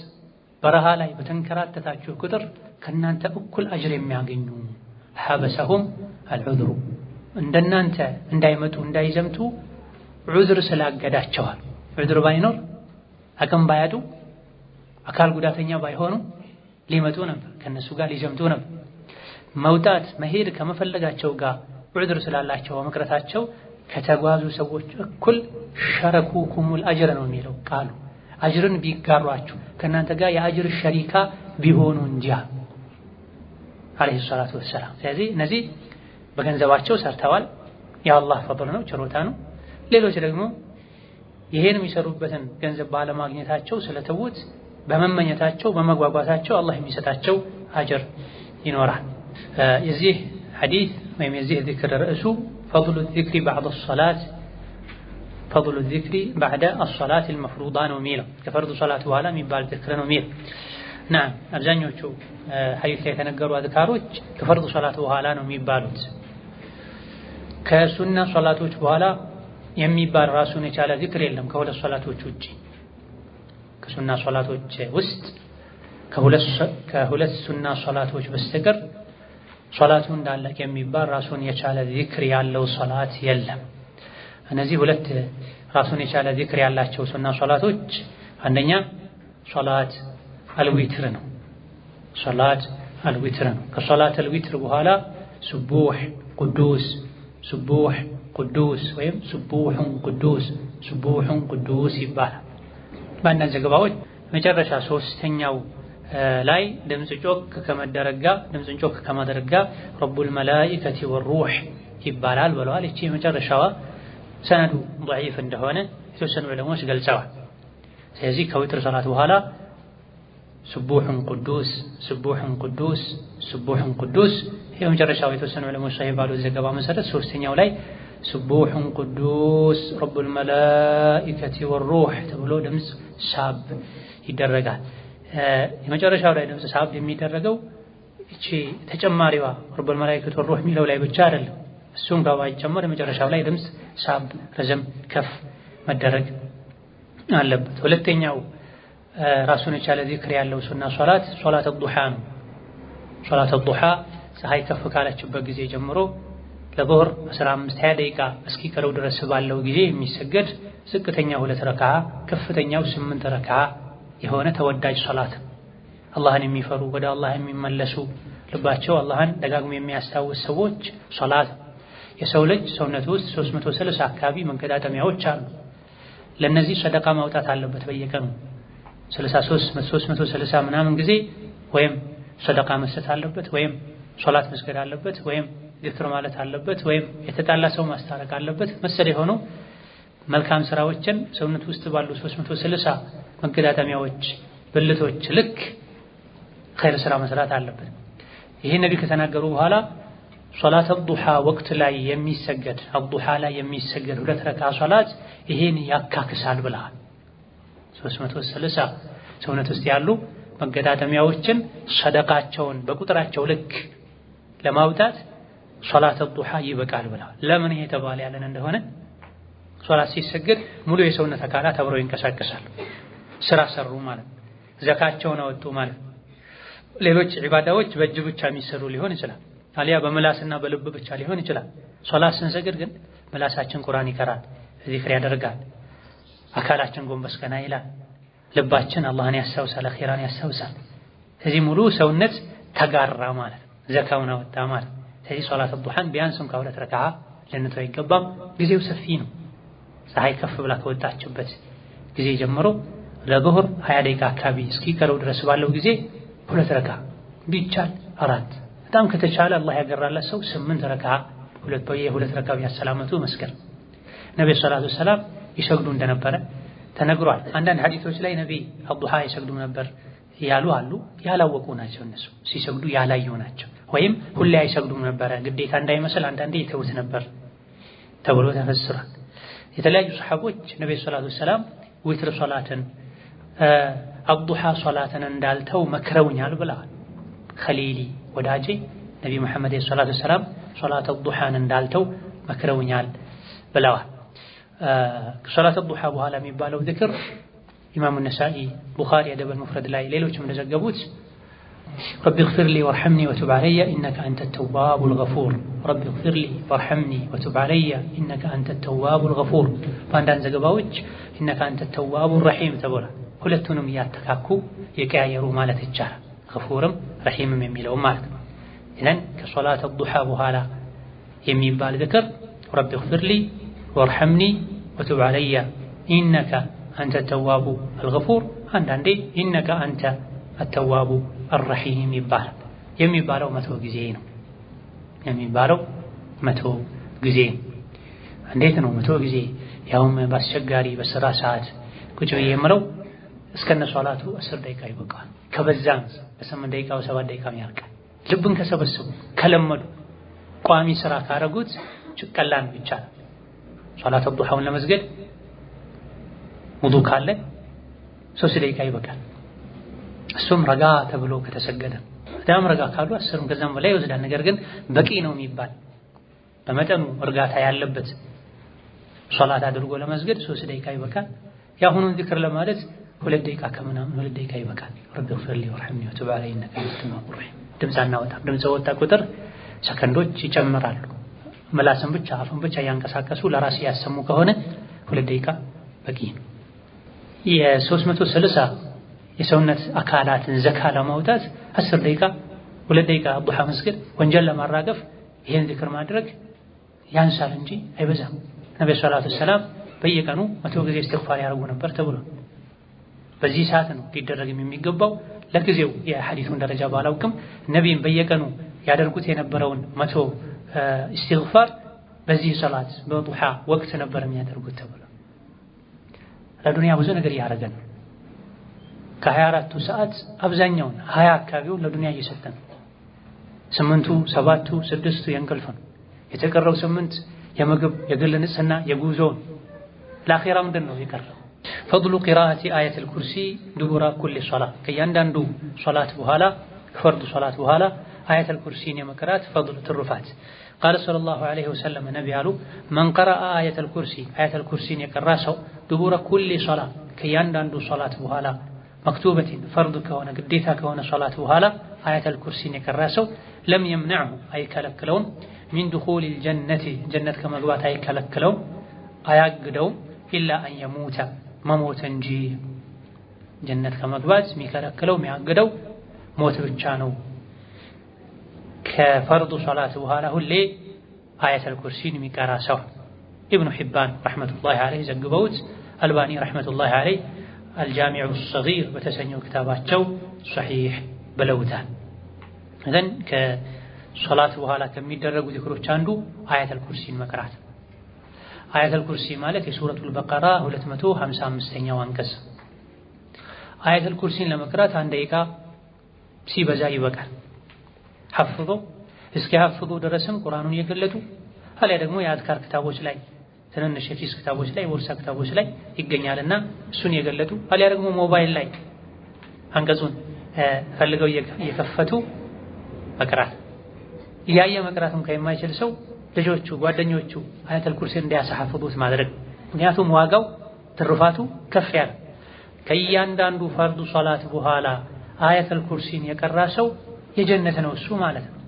በረሃ ላይ በተንከራተታችሁ ቁጥር ከናንተ እኩል አጅር የሚያገኙ ሐበሰሁም አልዑዝሩ፣ እንደናንተ እንዳይመጡ እንዳይዘምቱ ዑዝር ስላገዳቸዋል። ዑዝር ባይኖር አቅም ባያጡ አካል ጉዳተኛ ባይሆኑ ሊመጡ ነበር፣ ከነሱ ጋር ሊዘምቱ ነበር። መውጣት መሄድ ከመፈለጋቸው ጋር ዑዝር ስላላቸው መቅረታቸው ከተጓዙ ሰዎች እኩል ሸረኩኩሙል አጅር ነው የሚለው ቃሉ። አጅርን ቢጋሯችሁ ከእናንተ ጋር የአጅር ሸሪካ ቢሆኑ እንጂ አለይሂ ሰላቱ ወሰላም። ስለዚህ እነዚህ በገንዘባቸው ሰርተዋል፣ የአላህ ፈድል ነው፣ ችሮታ ነው። ሌሎች ደግሞ ይሄን የሚሰሩበትን ገንዘብ ባለማግኘታቸው ስለተውት በመመኘታቸው በመጓጓታቸው አላህ የሚሰጣቸው አጅር ይኖራል። የዚህ ሐዲስ ወይም የዚህ ዚክር ርዕሱ ፈድሉ ዚክሪ ባዕደ ሶላት ፈድሉ ዚክሪ ባዕደ አሶላት አልመፍሩዳ ነው የሚለው። ከፈርዱ ሶላት በኋላ የሚባል ዚክር ነው የሚለው። እና አብዛኞቹ ሐዲስ ላይ የተነገሩ አዝካሮች ከፈርዱ ሶላት በኋላ ነው የሚባሉት። ከሱና ሶላቶች በኋላ የሚባል ራሱን የቻለ ዚክር የለም ከሁለት ሶላቶች ውጪ። ከሱና ሶላቶች ውስጥ ከሁለት ሱና ሶላቶች በስተቀር ሶላቱ እንዳለቀ የሚባል ራሱን የቻለ ዚክር ያለው ሶላት የለም። እነዚህ ሁለት ራሱን የቻለ ዚክር ያላቸው ሱና ሶላቶች አንደኛ ሶላት አልዊትር ነው። ሶላት አልዊትር ነው። ከሶላት አልዊትር በኋላ ሱቡህ ቅዱስ፣ ሱቡህ ቅዱስ ወይም ሱቡሁን ቅዱስ፣ ሱቡሁን ቅዱስ ይባላል። በአንዳንድ ዘገባዎች መጨረሻ ሶስተኛው ላይ ድምጽ ጮክ ከማድረግ ጋር ረቡል መላኢከቲ ወሩህ ይባላል ብለዋል። እቺ የመጨረሻዋ ሰነዱ ضعيف እንደሆነ የተወሰኑ ዑለሞች ገልጸዋል። ስለዚህ ከዊትር ሰላት በኋላ ሱቡሁን ቅዱስ፣ ሱቡሁን ቅዱስ፣ ሱቡሁን ቅዱስ የመጨረሻው የተወሰኑ ዑለሞች ሰሂህ ባሉት ዘገባ መሰረት ሶስተኛው ላይ ሱቡሁን ቅዱስ ረቡል መላኢከቲ ወሩህ ተብሎ ድምጽ ሳብ ይደረጋል። የመጨረሻው ላይ ድምጽ ሳብ የሚደረገው እቺ ተጨማሪዋ ረቡል መላኢከቲ ወሩህ የሚለው ላይ ብቻ አይደለም። እሱም ጋር ባይጨመር የመጨረሻው ላይ ድምጽ ሳብ ረዘም ከፍ መደረግ አለበት። ሁለተኛው ራሱን የቻለ ዚክር ያለው ሱና ሶላት ሶላት አልዱሃ ነው። ሶላት አልዱሃ ፀሐይ ከፍ ካለችበት ጊዜ ጀምሮ ለዙህር 15-20 ደቂቃ እስኪቀረው ድረስ ባለው ጊዜ የሚሰገድ ዝቅተኛው 2 ረክዓ ከፍተኛው 8 ረክዓ የሆነ ተወዳጅ ሶላት። አላህን የሚፈሩ ወደ አላህ የሚመለሱ ልባቸው አላህን ደጋግሞ የሚያስታውስ ሰዎች ሶላት። የሰው ልጅ ሰውነቱ ውስጥ 330 አካባቢ መንገዳጠሚያዎች አሉ። ለነዚህ ሰደቃ ማውጣት አለበት በየቀኑ 330 ምናምን ጊዜ ወይም ሰደቃ መስጠት አለበት፣ ወይም ሶላት መስገድ አለበት፣ ወይም ዚክር ማለት አለበት፣ ወይም የተጣላ ሰው ማስታረቅ አለበት። መሰለ የሆነው መልካም ስራዎችን ሰውነት ውስጥ ባሉ 330 መገጣጠሚያዎች ብልቶች ልክ ኸይር ስራ መስራት አለበት። ይሄ ነብይ ከተናገሩ በኋላ ሶላት አልዱሃ ወቅት ላይ የሚሰገድ አልዱሃ ላይ የሚሰገድ 2 ረክዓ ሶላት ይሄን ያካክሳል ብለዋል። 330 ሰውነት ውስጥ ያሉ መገጣጠሚያዎችን ሰደቃቸውን በቁጥራቸው ልክ ለማውጣት ሶላት ዱሃ ይበቃል ብለዋል። ለምን ይሄ ተባለ ያለን እንደሆነ ሶላት ሲሰግድ ሙሉ የሰውነት አካላት አብረው ይንቀሳቀሳሉ። ስራ ሰሩ ማለት ነው። ዘካቸውን አወጡ ማለት ነው። ሌሎች ዒባዳዎች በእጅ ብቻ የሚሰሩ ሊሆን ይችላል፣ አሊያ በምላስና በልብ ብቻ ሊሆን ይችላል። ሶላት ስንሰግድ ግን ምላሳችን ቁርአን ይቀራል፣ ዚክር ያደርጋል፣ አካላችን ጎንበስ ቀና ይላል፣ ልባችን አላህን ያስታውሳል፣ አኺራን ያስታውሳል። ስለዚህ ሙሉ ሰውነት ተጋራ ማለት ነው። ዘካውን አወጣ ማለት ነው። ስለዚህ ሶላት ዱሃን ቢያንስም ከሁለት ረክዓ ልንተው አይገባም። ጊዜው ሰፊ ነው። ፀሐይ ከፍ ብላ ከወጣችበት ጊዜ ጀምሮ ለዙህር 20 ደቂቃ አካባቢ እስኪቀረው ድረስ ባለው ጊዜ ሁለት ረክዓ ቢቻል አራት፣ በጣም ከተቻለ አላህ ያገራለት ሰው 8 ረክዓ ሁለት ረክዓ ያሰላመቱ መስገድ። ነብዩ ሰለላሁ ዐለይሂ ወሰለም ይሰግዱ እንደነበረ ተነግሯል። አንዳንድ ሐዲሶች ላይ ነብይ አዱሃ ይሰግዱ ነበር ያሉ አሉ። ያላወቁ ናቸው እነሱ፣ ሲሰግዱ ያላዩ ናቸው። ወይም ሁሌ አይሰግዱም ነበረ ግዴታ እንዳይመስል አንዳንዴ ይተውት ነበር ተብሎ ተፈስሯል። የተለያዩ ሰሐቦች ነብዩ ሰለላሁ ዐለይሂ ወሰለም ዊትር ሶላትን አዱሃ ሶላትን እንዳልተው መክረውኛል ብለዋል። ኸሊሊ ወዳጄ ነብዩ መሐመድ ሰለላሁ ዐለይሂ ወሰለም ሶላት አዱሃን እንዳልተው መክረውኛል ብለዋል። ከሶላት አዱሃ በኋላ የሚባለው ዚክር ኢማሙ ነሳኢ ቡኻሪ አደብ አልሙፍረድ ላይ ሌሎችም እንደዘገቡት ረቢ እግፊር ሊ ወርሐምኒ ወቱብ ዐለየ ኢነከ አንተ ተዋቡል ገፉር፣ ረቢ እግፊር ሊ ወርሐምኒ ወቱብ ዐለየ ኢነከ አንተ ተዋቡል ገፉር። በአንዳንድ ዘገባዎች ኢነከ አንተ ተዋቡር ረሒም ተብሏል። ሁለቱንም እያተካኩ የቀያየሩ ማለት ይቻላል፣ ገፉርም ረሒምም የሚለው ማለት ነው። ኢዘን ከሶላት ዱሃ በኋላ የሚባል ዚክር ረቢ እግፊር ሊ ወርሐምኒ ወቱብ ዐለየ ኢነከ አንተ ተዋቡ አልገፉር፣ አንዳንዴ ኢነከ አንተ አተዋቡ አርረሒም ይባላል። የሚባለው 100 ጊዜ ነው። የሚባለው 100 ጊዜ። እንዴት ነው 100 ጊዜ? ያውም በአስቸጋሪ በስራ ሰዓት ቁጭ ብዬ የምለው እስከነ ሶላቱ 10 ደቂቃ ይበቃል። ከበዛም በ8 ደቂቃ በ7 ደቂቃ ያልቃል። ልብን ከሰበሰቡ ከለመዱ ቋሚ ስራ ካረጉት ቀላል ነው ይቻላል። ሶላት ዱሃውን ለመስገድ ውዱ ካለ 3 ደቂቃ ይበቃል። እሱም ረጋ ተብሎ ከተሰገደ በጣም ረጋ ካሉ 10 ከዛም በላይ ይወስዳል። ነገር ግን በቂ ነው የሚባል በመጠኑ እርጋታ ያለበት ሶላት አድርጎ ለመስገድ 3 ደቂቃ ይበቃል። ያሁኑን ዚክር ለማለት 2 ደቂቃ ከምናምን 2 ደቂቃ ይበቃል። ረቢ እግፊር ሊ ወርሐምኒ ወቱብ ዐለይሂ ኢነከ አንተ ተዋቡር ረሒም። ድምፅ አናወጣም። ድምፅ ወጣ ቁጥር ሰከንዶች ይጨምራሉ። ምላስን ብቻ አፍን ብቻ እያንቀሳቀሱ ለራስ ያሰሙ ከሆነ 2 ደቂቃ በቂ ነው። የ360 የሰውነት አካላትን ዘካ ለማውጣት 10 ደቂቃ 2 ደቂቃ ዱሃ መስገድ ወንጀል ለማራገፍ ይሄን ዚክር ማድረግ ያንሳል እንጂ አይበዛም። ነብዩ ሰለላሁ ዐለይሂ ወሰለም በየቀኑ 100 ጊዜ እስትግፋር ያደርጉ ነበር ተብሎ በዚህ ሰዓት ነው ሊደረግ የሚገባው። ለጊዜው የሐዲሱን ደረጃ ባላውቅም ነብይም በየቀኑ ያደርጉት የነበረውን 100 እስትግፋር በዚህ ሶላት በዱሃ ወቅት ነበር የሚያደርጉት ተብሎ ለዱንያ ብዙ ነገር ያደረገን ከ24ቱ ሰዓት አብዛኛውን 20 አካባቢውን ለዱንያ እየሰጠን 8ቱ 7ቱ 6ቱ የእንቅልፍ ነው። የተቀረው 8 የምግብ የግል ንጽህና የጉዞን ለአኺራ ምንድን ነው የቀረው? ፈድሉ ቂራአቲ አየተል ኩርሲ ዱቡራ ኩሊ ሶላት ከእያንዳንዱ ሶላት በኋላ ፈርድ ሶላት በኋላ አየተል ኩርሲን የመቅራት ፈድል ትሩፋት ቃለ ሰለላሁ ዐለይሂ ወሰለም ነቢ አሉ መን ቀረአ አየተል ኩርሲ አየተል ኩርሲን የቀራ ሰው ዱቡራ ኩሊ ሶላት ከእያንዳንዱ ሶላት በኋላ መክቱበቲን ፈርድ ከሆነ ግዴታ ከሆነ ሶላት በኋላ አየተል ኩርሲን የቀራ ሰው ለም የምነዕሁ አይከለክለውም ሚን ዱኹሊል ጀነቲ ጀነት ከመግባት አይከለክለውም አያግደውም ኢላ አን የሙተ መሞት እንጂ ጀነት ከመግባት የሚከለክለው የሚያግደው ሞት ብቻ ነው። ከፈርዱ ሶላት በኋላ ሁሌ አየተል ኩርሲን የሚቀራ ሰው ኢብኑ ሒባን ረሕመቱላሂ ዐለይሂ ዘግበውት አልባኒ ረሕመቱላሂ ዐለይሂ አልጃሚዑ ሰጊር በተሰኘው ክታባቸው ሰሒሕ ብለውታል። እዘን ከሶላት በኋላ ከሚደረጉ ዚክሮች አንዱ አየተል ኩርሲን መቅራት። አየተል ኩርሲ ማለት የሱረቱል በቀራ 255ኛው አንቀጽ። አየተል ኩርሲን ለመቅራት 1 ደቂቃ ሲበዛ ይበቃል። ሐፍዞ እስኪሐፍዙ ድረስም ቁርአኑን እየገለጡ አሊያ ደግሞ የአዝካር ክታቦች ላይ ትንንሽ የፊስ ክታቦች ላይ ቦርሳ ክታቦች ላይ ይገኛልና እሱን የገለጡ አሊያ ደግሞ ሞባይል ላይ አንቀጹን ፈልገው እየከፈቱ መቅራት እያየ መቅራትም ከማይችል ሰው ልጆቹ ጓደኞቹ አያተል ኩርሲ እንዲያሳሐፍዙት ማድረግ ምክንያቱም ዋጋው ትሩፋቱ ከፍ ያለ ከእያንዳንዱ ፈርዱ ሶላት በኋላ አያተል ኩርሲን የቀራ ሰው የጀነት ነው እሱ ማለት ነው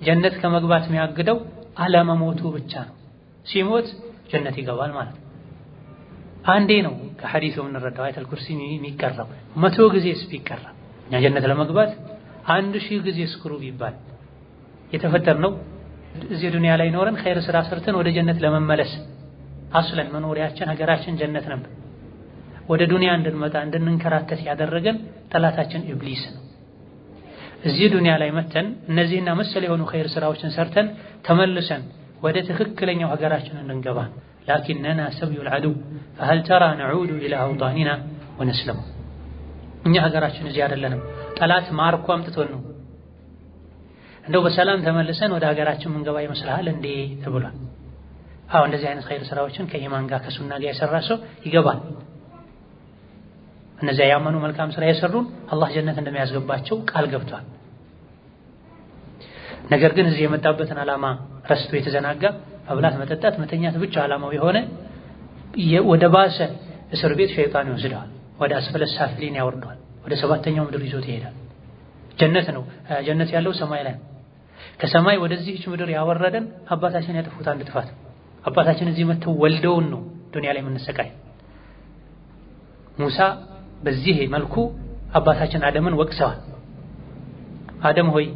ጀነት ከመግባት የሚያግደው አለመሞቱ ብቻ ነው ሲሞት ጀነት ይገባል ማለት ነው አንዴ ነው ከሐዲሱ የምንረዳው አያተል ኩርሲ የሚቀራው 100 ጊዜ ቢቀራ እኛ ጀነት ለመግባት 1000 ጊዜ ስክሩ ቢባል የተፈጠርነው እዚህ ዱንያ ላይ ኖረን ኸይር ስራ ሰርተን ወደ ጀነት ለመመለስ አስለን መኖሪያችን ሀገራችን ጀነት ነበር ወደ ዱንያ እንድንመጣ እንድንከራተት ያደረገን ጠላታችን ኢብሊስ ነው እዚህ ዱንያ ላይ መተን እነዚህና መሰል የሆኑ ኸይር ስራዎችን ሰርተን ተመልሰን ወደ ትክክለኛው ሀገራችን እንድንገባ لكننا سبي العدو فهل ترى نعود الى اوطاننا ونسلم እኛ ሀገራችን እዚህ አይደለንም ጠላት ማርኮ አምጥቶን ነው እንደው በሰላም ተመልሰን ወደ ሀገራችን መንገባ ይመስላል እንዴ ተብሏል አዎ እንደዚህ አይነት ኸይር ስራዎችን ከኢማን ጋር ከሱና ጋር የሰራ ሰው ይገባል እነዚያ ያመኑ መልካም ስራ የሰሩን አላህ ጀነት እንደሚያስገባቸው ቃል ገብቷል ነገር ግን እዚህ የመጣበትን ዓላማ ረስቶ የተዘናጋ መብላት መጠጣት መተኛት ብቻ ዓላማው የሆነ ወደ ባሰ እስር ቤት ሸይጣን ይወስደዋል ወደ አስፈለ ሳፊሊን ያወርደዋል ወደ ሰባተኛው ምድር ይዞት ይሄዳል ጀነት ነው ጀነት ያለው ሰማይ ላይ ከሰማይ ወደዚህች ምድር ያወረደን አባታችን ያጠፉት አንድ ጥፋት አባታችን እዚህ መተው ወልደውን ነው ዱንያ ላይ የምንሰቃይ ሙሳ በዚህ መልኩ አባታችን አደምን ወቅሰዋል አደም ሆይ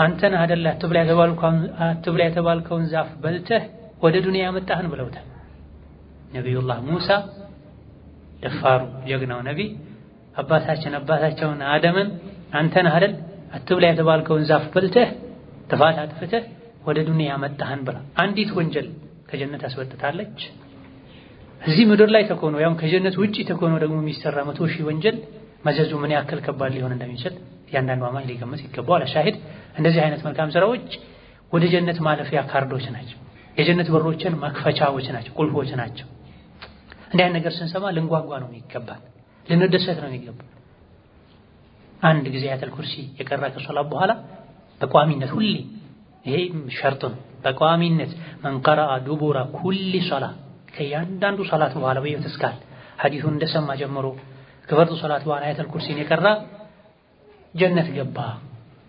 አንተን አይደለ አትብላ የተባልከውን ዛፍ በልተህ ወደ ዱንያ ያመጣህን ብለውታል ነብዩላህ ሙሳ ደፋሩ ጀግናው ነብይ አባታቸውን አደምን አንተን አይደል አትብላ የተባልከውን ዛፍ በልተህ ጥፋት አጥፍተህ ወደ ዱንያ ያመጣህን ብላ አንዲት ወንጀል ከጀነት አስወጥታለች እዚህ ምድር ላይ ተኮኖ ያው ከጀነት ውጪ ተኮኖ ደግሞ የሚሰራ 100,000 ወንጀል መዘዙ ምን ያክል ከባድ ሊሆን እንደሚችል ያንዳንዱ አማኝ ሊገምት ይገባዋል ሻሂድ እንደዚህ አይነት መልካም ስራዎች ወደ ጀነት ማለፊያ ካርዶች ናቸው የጀነት በሮችን መክፈቻዎች ናቸው ቁልፎች ናቸው እንዲህ አይነት ነገር ስንሰማ ልንጓጓ ነው የሚገባል ልንደሰት ነው የሚገባል አንድ ጊዜ አያተል ኩርሲ የቀራ ከሶላት በኋላ በቋሚነት ሁሌ ይሄ ሸርጥ ነው በቋሚነት من قرأ دبر كل صلاة ከያንዳንዱ ሶላት በኋላ በየተስካል ሐዲሱን እንደሰማ ጀምሮ ከፈርዱ ሶላት በኋላ አያተል ኩርሲን የቀራ ጀነት ገባ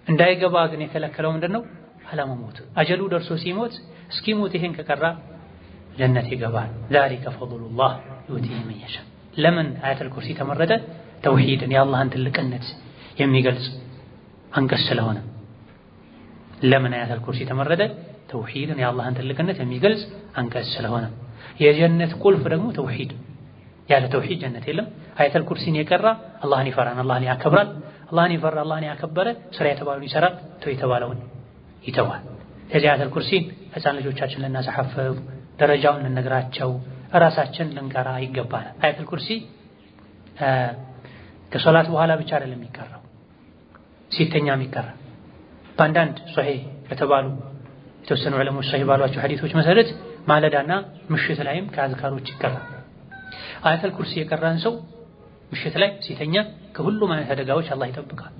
እንዳይገባ ግን የከለከለው ምንድነው አለመሞት አጀሉ ደርሶ ሲሞት እስኪሞት ይሄን ከቀራ ጀነት ይገባል ذلك فضل الله يؤتيه من يشاء ለምን አያተል ኩርሲ ተመረጠ ተውሂድን የአላህን ትልቅነት የሚገልጽ አንቀጽ ስለሆነ ለምን አያተል ኩርሲ ተመረጠ ተውሂድን የአላህን ትልቅነት የሚገልጽ አንቀጽ ስለሆነ የጀነት ቁልፍ ደግሞ ተውሂድ ያለ ተውሂድ ጀነት የለም አያተል ኩርሲን የቀራ አላህን ይፈራል አላህን ያከብራል አላህን ይፈራ አላህን ያከበረ ስራ የተባለውን ይሰራል ተው የተባለውን ይተዋል ስለዚህ አያተል ኩርሲን ህፃን ልጆቻችን ልናሳሐፍዝ ደረጃውን ልንነግራቸው ራሳችን ልንቀራ ይገባል አያተል ኩርሲ ከሶላት በኋላ ብቻ አይደለም የሚቀራው ሲተኛ የሚቀራ በአንዳንድ ሶሒህ ከተባሉ የተወሰኑ ዑለሞች ሶሒህ ባሏቸው ሐዲሶች መሰረት ማለዳና ምሽት ላይም ከአዝካሮች ይቀራል አያተል ኩርሲ የቀራን ሰው ምሽት ላይ ሲተኛ ከሁሉም አይነት አደጋዎች አላህ ይጠብቃል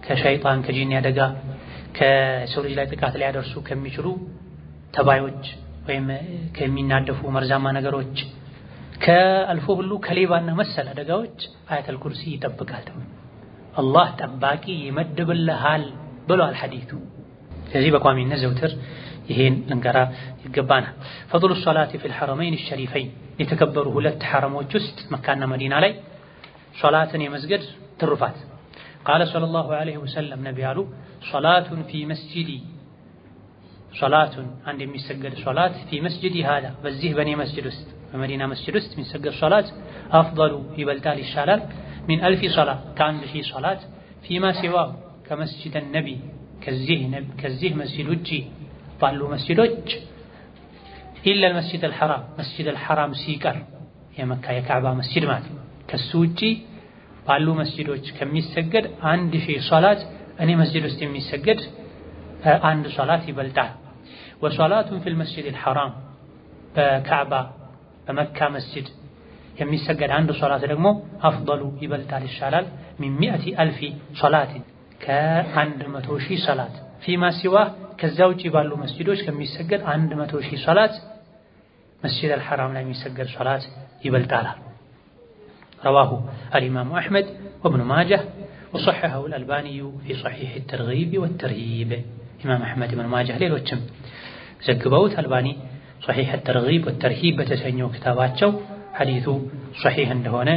ከሸይጣን ከጂኒ አደጋ ከሰው ልጅ ላይ ጥቃት ሊያደርሱ ከሚችሉ ተባዮች ወይም ከሚናደፉ መርዛማ ነገሮች ከአልፎ ሁሉ ከሌባና መሰል አደጋዎች አያተል ኩርሲ ይጠብቃል አላህ ጠባቂ ይመድብልሃል ብሏል ሐዲሱ ስለዚህ በቋሚነት ዘውትር ይሄን ልንቀራ ይገባናል فضل الصلاة في الحرمين الشريفين የተከበሩ ሁለት ሐረሞች ውስጥ መካና መዲና ላይ ሶላትን የመስገድ ትሩፋት قال صلى الله عليه وسلم ነብዩ አሉ صلاة في مسجدي صلاة عند የሚሰገድ ሶላት في مسجدي هذا በዚህ በኔ መስጂድ ውስጥ በመዲና መስጂድ ውስጥ የሚሰገድ ሶላት أفضل ይበልጣል ይሻላል من 1000 صلاة ከአንድ ሺህ ሶላት فيما سواه كمسجد النبي ከዚህ መስጂድ ውጪ ባሉ መስጂዶች إلا المسجد الحرام مسجد الحرام ሲቀር የመካ የካዕባ መስጂድ ማለት ከሱ ውጪ ባሉ መስጂዶች ከሚሰገድ 1000 ሶላት እኔ መስጂድ ውስጥ የሚሰገድ አንድ ሶላት ይበልጣል وصلاة في المسجد الحرام በካዕባ በመካ መስጂድ የሚሰገድ አንድ ሶላት ደግሞ አፍضሉ ይበልጣል ይሻላል ሚን 100,000 ሶላት ከ100,000 ሶላት ፊማ ሲዋ ከዛ ውጪ ባሉ መስጂዶች ከሚሰገድ 100,000 ሶላት መስጂድ አልሐራም ላይ የሚሰገድ ሶላት ይበልጣል። رواه الإمام أحمد وابن ماجه وصححه الألباني في صحيح الترغيب والترهيب. إمام أحمد بن ماجه ሌሎችም ዘግበውት አልባኒ صحيح الترغيب والترهيب በተሰኘው ክታባቸው ሐዲሱ ሶሒህ እንደሆነ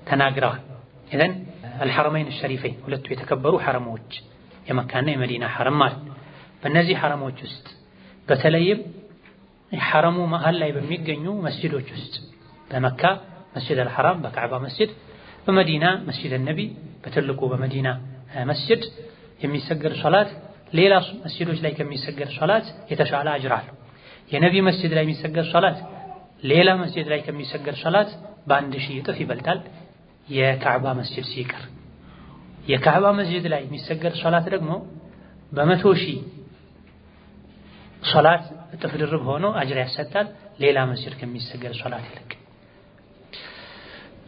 ተናግረዋል። ኢዘን አልሐረመይን الشريفين ሁለቱ የተከበሩ ሐረሞች የመካና የመዲና ሐረም ማለት በእነዚህ ሐረሞች ውስጥ በተለይም ሐረሙ መሃል ላይ በሚገኙ መስጂዶች ውስጥ በመካ መስጂድ አልሐራም በካዕባ መስጂድ በመዲና መስጂድ ነቢ በትልቁ በመዲና መስጂድ የሚሰገድ ሶላት ሌላ መስጂዶች ላይ ከሚሰገድ ሶላት የተሻለ አጅር አለው። የነቢ መስጂድ ላይ የሚሰገድ ሶላት ሌላ መስጂድ ላይ ከሚሰገድ ሶላት በ1000 እጥፍ ይበልጣል የካዕባ መስጂድ ሲቀር። የካዕባ መስጂድ ላይ የሚሰገድ ሶላት ደግሞ በ100,000 ሶላት እጥፍ ድርብ ሆኖ አጅር ያሰጣል ሌላ መስጂድ ከሚሰገድ ሶላት ይልቅ።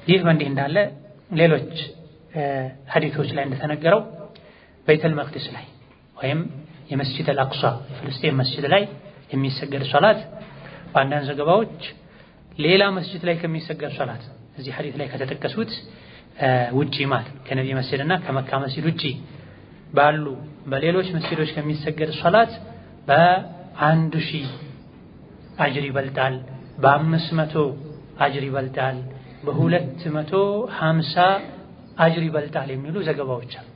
ይህ በእንዲህ እንዳለ ሌሎች ሐዲሶች ላይ እንደተነገረው በይተል መቅደስ ላይ ወይም የመስጂድ አልአቅሷ ፍልስጤም መስጂድ ላይ የሚሰገድ ሶላት በአንዳንድ ዘገባዎች ሌላ መስጂድ ላይ ከሚሰገድ ሶላት እዚህ ሐዲስ ላይ ከተጠቀሱት ውጪ ማለት ከነቢ መስጂድና ከመካ መስጂድ ውጪ ባሉ በሌሎች መስጂዶች ከሚሰገድ ሶላት በ1000 አጅር ይበልጣል፣ በ500 አጅር ይበልጣል፣ በ250 አጅር ይበልጣል የሚሉ ዘገባዎች አሉ።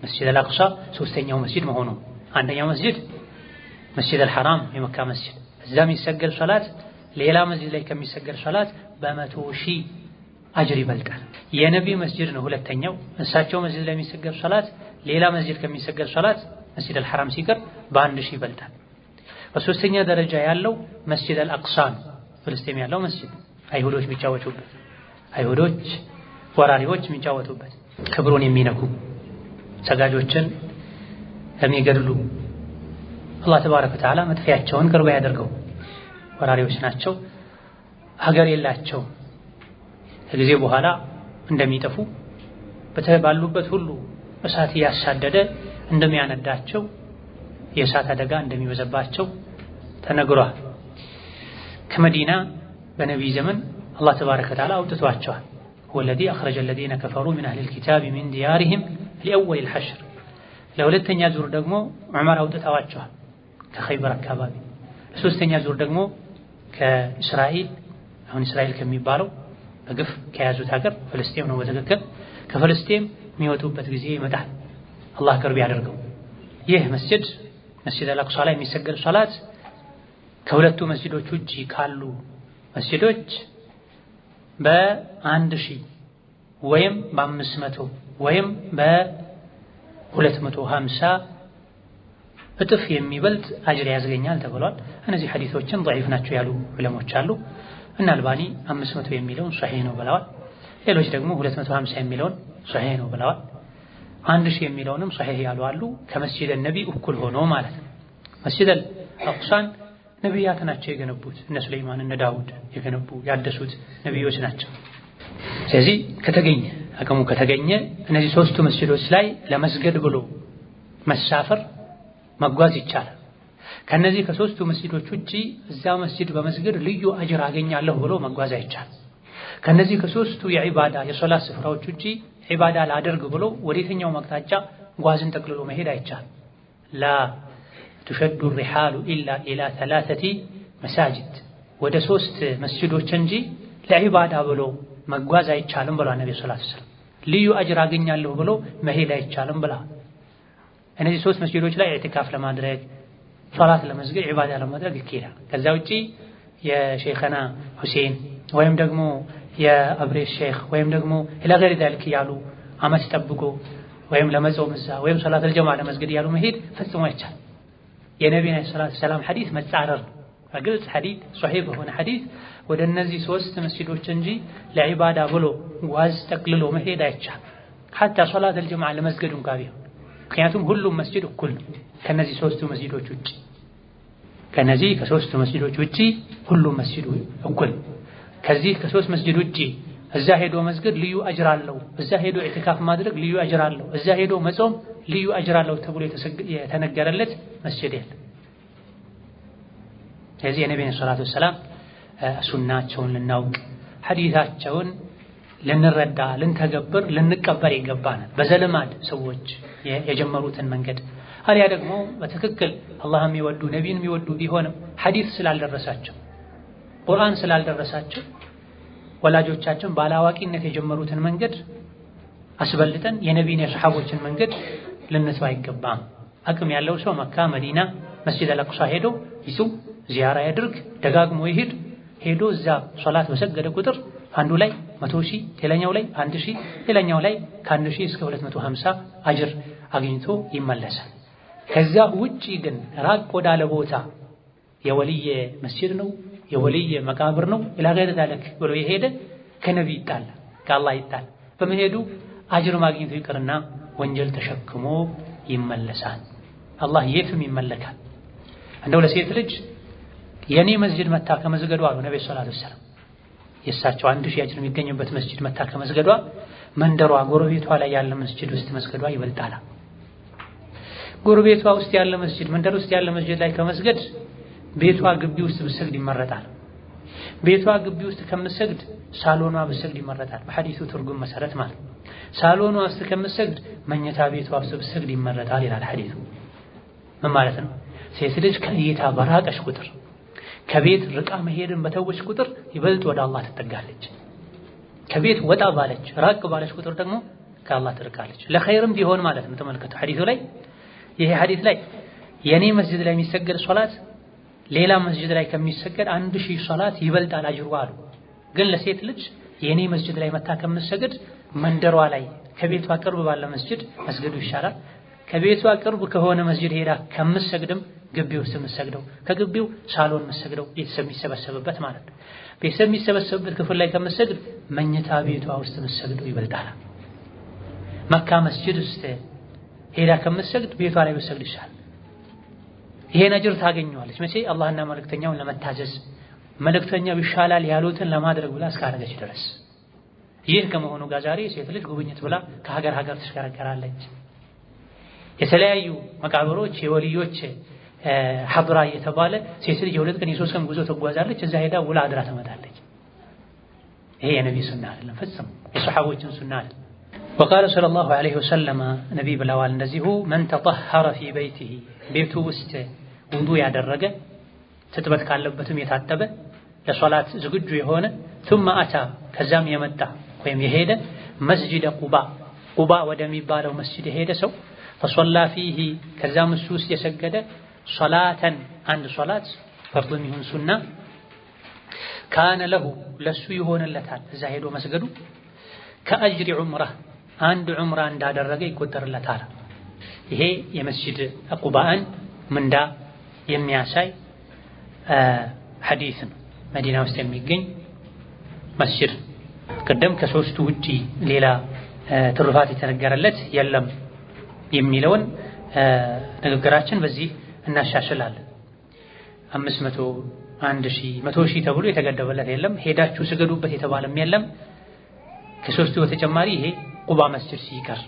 መስጂድ አልአቅሷ ሶስተኛው መስጂድ መሆኑ አንደኛው መስጂድ መስጂድ አልሐራም የመካ መስጂድ እዛ የሚሰገድ ሶላት ሌላ መስጂድ ላይ ከሚሰገድ ሶላት በ100,000 አጅር ይበልጣል። የነቢ መስጂድ ነው ሁለተኛው። እሳቸው መስጂድ ላይ የሚሰገድ ሶላት ሌላ መስጂድ ከሚሰገድ ሶላት መስጂድ አልሐራም ሲቀር በ1000 ይበልጣል። በሶስተኛ ደረጃ ያለው መስጂድ አልአቅሳ ነው፣ ፍልስጤም ያለው መስጂድ አይሁዶች የሚጫወቱበት፣ አይሁዶች ወራሪዎች የሚጫወቱበት፣ ክብሩን የሚነኩ ሰጋጆችን የሚገድሉ አላህ ተባረከ ወተዓላ መጥፊያቸውን ቅርብ ያደርገው ወራሪዎች ናቸው። ሀገር የላቸው ከጊዜ በኋላ እንደሚጠፉ ባሉበት ሁሉ እሳት እያሳደደ እንደሚያነዳቸው የእሳት አደጋ እንደሚበዛባቸው ተነግሯል። ከመዲና በነቢይ ዘመን አላህ ተባረከ ወተዓላ አውጥቷቸዋል። ወለዚ አኽረጀ الذين كفروا من أهل الكتاب من ديارهم لأول الحشر ለሁለተኛ ዙር ደግሞ ዑመር አውጥተዋቸዋል ከኸይበር አካባቢ። ሶስተኛ ዙር ደግሞ ከእስራኤል አሁን እስራኤል ከሚባለው በግፍ ከያዙት ሀገር ፍልስጤም ነው በትክክል ከፍልስጤም የሚወጡበት ጊዜ ይመጣል። አላህ ቅርብ ያደርገው። ይህ መስጂድ መስጂድ አልአቅሷ ላይ የሚሰገድ ሶላት ከሁለቱ መስጂዶች ውጪ ካሉ መስጂዶች በ1000 ወይም በ500 ወይም በ250 እጥፍ የሚበልጥ አጅር ያስገኛል ተብሏል። እነዚህ ሐዲሶችን ضعيف ናቸው ያሉ ዑለሞች አሉ። እና አልባኒ 500 የሚለውን ሷሂህ ነው ብለዋል። ሌሎች ደግሞ 250 የሚለውን ሷሂህ ነው ብለዋል። 1000 የሚለውንም ሷሂህ ያሉ አሉ። ከመስጂድ ነቢ እኩል ሆኖ ማለት ነው። መስጂድ አልአቅሷን ነቢያት ናቸው የገነቡት። እነ ሱለይማን እነ ዳውድ የገነቡ ያደሱት ነቢዮች ናቸው። ስለዚህ ከተገኘ አቅሙ ከተገኘ እነዚህ ሶስቱ መስጂዶች ላይ ለመስገድ ብሎ መሳፈር መጓዝ ይቻላል። ከነዚህ ከሶስቱ መስጂዶች ውጪ እዛ መስጂድ በመስገድ ልዩ አጅር አገኛለሁ ብሎ መጓዝ አይቻልም። ከነዚህ ከሶስቱ የዒባዳ የሶላት ስፍራዎች ውጪ ዒባዳ ላደርግ ብሎ ወደየትኛው አቅጣጫ ጓዝን ጠቅልሎ መሄድ አይቻልም። ላ تشد الرحال إلا إلى 3 مساجد ወደ 3 መስጂዶች እንጂ ለዒባዳ ብሎ መጓዝ አይቻልም ብሏል ነብዩ ሰለላሁ ዐለይሂ ወሰለም። ልዩ አጅር አገኛለሁ ብሎ መሄድ አይቻልም ብሏል። እነዚህ 3 መስጂዶች ላይ ኢዕቲካፍ ለማድረግ ሶላት ለመስገድ ዒባዳ ለማድረግ ይኬዳል። ከዛ ውጪ የሼኽና ሁሴን ወይም ደግሞ የአብሬሽ ሼኽ ወይም ደግሞ ኢላ ገይሪ ዛሊክ ያሉ አመት ጠብቆ ወይም ለመጾም እዛ ወይም ሶላት አልጀማዓ ለመስገድ ያሉ መሄድ ፈጽሞ አይቻልም። የነቢዩ ሰለላሁ ዐለይሂ ወሰለም ሐዲስ መጻረር በግልጽ ሐዲስ ሷሂህ በሆነ ሐዲስ ወደ እነዚህ 3 መስጂዶች እንጂ ለዒባዳ ብሎ ጓዝ ጠቅልሎ መሄድ አይቻልም። ሐታ ሶላት አልጀማዓ ለመስገድ እንኳን ቢሆን ምክንያቱም ሁሉም መስጂድ እኩል ነው። ከነዚህ 3ቱ መስጂዶች ውጪ ከነዚህ ከ3ቱ መስጂዶች ውጪ ሁሉም መስጂድ እኩል ከዚህ ከሶስት መስጂድ ውጪ እዛ ሄዶ መስገድ ልዩ አጅር አለው፣ እዛ ሄዶ ኢዕቲካፍ ማድረግ ልዩ አጅር አለው፣ እዛ ሄዶ መጾም ልዩ አጅር አለው ተብሎ የተነገረለት መስጂድ የለም። ስለዚህ የነቢዩን ሰላቱ ወሰላም ሱናቸውን ልናውቅ ሐዲታቸውን ልንረዳ ልንተገብር ልንቀበል ይገባናል። በዘልማድ ሰዎች የጀመሩትን መንገድ አልያ ደግሞ በትክክል አላህ የሚወዱ ነቢይን የሚወዱ ቢሆንም ሐዲስ ስላልደረሳቸው ቁርአን ስላልደረሳቸው ወላጆቻችን ባላዋቂነት የጀመሩትን መንገድ አስበልጠን የነቢይን የሰሐቦችን መንገድ ልንተው አይገባም። አቅም ያለው ሰው መካ፣ መዲና፣ መስጂድ አልአቅሷ ሄዶ ይጹም፣ ዚያራ ያድርግ፣ ደጋግሞ ይሄድ። ሄዶ እዛ ሶላት በሰገደ ቁጥር አንዱ ላይ 100,000 ሌላኛው ላይ 1,000 ሌላኛው ላይ ከ1,000 እስከ 250 አጅር አግኝቶ ይመለሳል። ከዛ ውጪ ግን ራቅ ወዳለ ቦታ የወልይ መስጂድ ነው የወልይ መቃብር ነው ኢላ ገይረ ዛለክ ብሎ የሄደ ከነቢይ ይጣል ከአላህ ይጣል። በመሄዱ አጅር ማግኘቱ ይቅርና ወንጀል ተሸክሞ ይመለሳል። አላህ የትም ይመለካል። እንደው ለሴት ልጅ የኔ መስጂድ መታ ከመስገዷ ነው ነብዩ ሰለላሁ ዐለይሂ ወሰለም የሳቸው 1,000 አጅር የሚገኝበት መስጂድ መታ ከመስገዷ መንደሯ ጎረቤቷ ላይ ያለ መስጂድ ውስጥ መስገዷ ይበልጣል። ጎረቤቷ ውስጥ ያለ መስጂድ መንደር ውስጥ ያለ መስጂድ ላይ ከመስገድ ቤቷ ግቢ ውስጥ ብትሰግድ ይመረጣል። ቤቷ ግቢ ውስጥ ከምትሰግድ ሳሎኗ ብትሰግድ ይመረጣል። በሐዲሱ ትርጉም መሰረት ማለት ሳሎኗ ውስጥ ከምትሰግድ መኝታ ቤቷ ውስጥ ብትሰግድ ይመረጣል ይላል ሐዲሱ። ምን ማለት ነው? ሴት ልጅ ከእይታ በራቀች ቁጥር ከቤት ርቃ መሄድን በተወች ቁጥር ይበልጥ ወደ አላህ ትጠጋለች። ከቤት ወጣ ባለች ራቅ ባለች ቁጥር ደግሞ ከአላህ ትርቃለች። ለኸይርም ቢሆን ማለት ነው። ተመልከቱ ሐዲሱ ላይ ይሄ ሐዲስ ላይ የኔ መስጂድ ላይ የሚሰገድ ሶላት ሌላ መስጂድ ላይ ከሚሰገድ 1,000 ሶላት ይበልጣል አጅሩ አሉ። ግን ለሴት ልጅ የኔ መስጂድ ላይ መታ ከምትሰገድ መንደሯ ላይ ከቤቷ ቅርብ ባለ መስጂድ መስገዱ ይሻላል። ከቤቷ ቅርብ ከሆነ መስጂድ ሄዳ ከምትሰግድም ግቢው ውስጥ የምትሰግደው ከግቢው ሳሎን የምትሰግደው ቤተሰብ የሚሰበሰብበት ማለት ነው። ቤተሰብ የሚሰበሰብበት ክፍል ላይ ከምትሰግድ መኝታ ቤቷ ውስጥ የምትሰግደው ይበልጣል። መካ መስጂድ ውስጥ ሄዳ ከምትሰግድ ቤቷ ላይ ብትሰግድ ይሻላል። ይሄን አጅር ታገኘዋለች መቼ? አላህና መልእክተኛውን ለመታዘዝ መልእክተኛው ይሻላል ያሉትን ለማድረግ ብላ እስካረገች ድረስ። ይህ ከመሆኑ ጋር ዛሬ ሴት ልጅ ጉብኝት ብላ ከሀገር ሀገር ትሽከረከራለች። የተለያዩ መቃብሮች የወልዮች ሐድራ እየተባለ ሴት ልጅ የ2 ቀን የ3 ቀን ጉዞ ትጓዛለች። እዛ ሄዳ ውላ አድራ ትመጣለች። ይሄ የነቢይ ሱና አይደለም፣ ፈጽሞ የሰሐቦችን ሱና አይደለም። ወቃለ ሰለላሁ ዐለይሂ ወሰለም ነቢይ ብለዋል እንደዚሁ መን ተጠሀረ ፊ በይቲሂ ቤቱ ውስጥ ውዱእ ያደረገ ትጥበት ካለበትም የታጠበ ለሶላት ዝግጁ የሆነ ثم አታ ከዛም የመጣ ወይም የሄደ መስጂደ ቁባ ወደሚባለው መስጂድ የሄደ ሰው ፈሶላ ፊሂ ከዛም እሱ ውስጥ የሰገደ ሶላተን አንድ ሶላት ፈርዱም ይሁን ሱና ካነ ለሁ ለሱ ይሆንለታል እዛ ሄዶ መስገዱ ከአጅሪ ዑምራ አንድ ዑምራ እንዳደረገ ይቆጠርለታል። ይሄ የመስጂድ ቁባን ምንዳ የሚያሳይ ሐዲስ ነው። መዲና ውስጥ የሚገኝ መስጂድ ቀደም ከሶስቱ ውጪ ሌላ ትሩፋት የተነገረለት የለም የሚለውን ንግግራችን በዚህ እናሻሽላለን። 500 1000 100,000 ተብሎ የተገደበለት የለም። ሄዳችሁ ስገዱበት የተባለም የለም። ከሶስቱ በተጨማሪ ይሄ ቁባ መስጂድ ሲቀር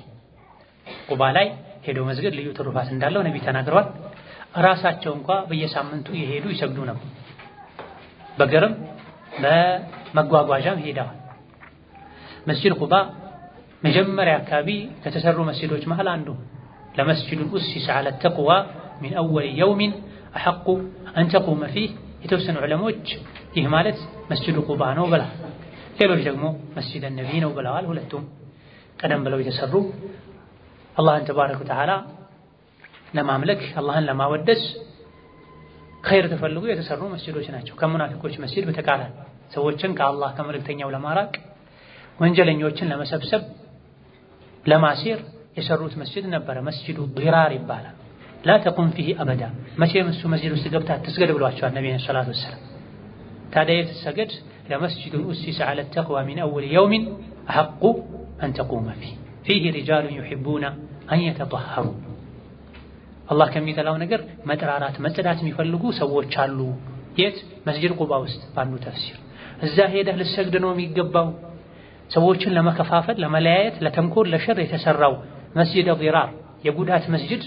ቁባ ላይ ሄዶ መስገድ ልዩ ትሩፋት እንዳለው ነብይ ተናግረዋል። ራሳቸው እንኳን በየሳምንቱ የሄዱ ይሰግዱ ነበር። በገርም በመጓጓዣም ሄደዋል። መስጂድ ቁባ መጀመሪያ አካባቢ ከተሰሩ መስጂዶች መሃል አንዱ ለመስጂዱ ኡሲስ على التقوى من اول يوم احق ان تقوم فيه የተወሰኑ ዑለሞች ይህ ማለት መስጂዱ ቁባ ነው ብለዋል። ሌሎች ደግሞ መስጂድ ነብይ ነው ብለዋል። ሁለቱም ቀደም ብለው የተሰሩ አላህን ተባረከ ወተዓላ ለማምለክ አላህን ለማወደስ ኸይር ተፈልጎ የተሰሩ መስጂዶች ናቸው። ከሙናፊቆች መስጂድ በተቃራኒ ሰዎችን ከአላህ ከመልእክተኛው ለማራቅ ወንጀለኞችን ለመሰብሰብ ለማሲር የሰሩት መስጂድ ነበረ። መስጂዱ ዲራር ይባላል። ላ ተቁም ፊሂ አበዳ መቼም እሱ መስጂድ ውስጥ ገብታ አትስገድ ብሏቸዋል ነብዩ ሰለላሁ ዐለይሂ ወሰለም። ታዲያ የተሰገድ ለመስጂዱ ኡሲስ على التقوى من اول يوم احق ان تقوم فيه رجال يحبون ان يتطهروا አላህ ከሚጠላው ነገር መጥራራት መጽዳት የሚፈልጉ ሰዎች አሉ የት መስጂድ ቁባ ውስጥ ባንዱ ተፍሲር እዛ ሄደህ ልሰግድ ነው የሚገባው ሰዎችን ለመከፋፈል ለመለያየት ለተንኮል ለሸር የተሰራው መስጂድ ዲራር የጉዳት መስጂድ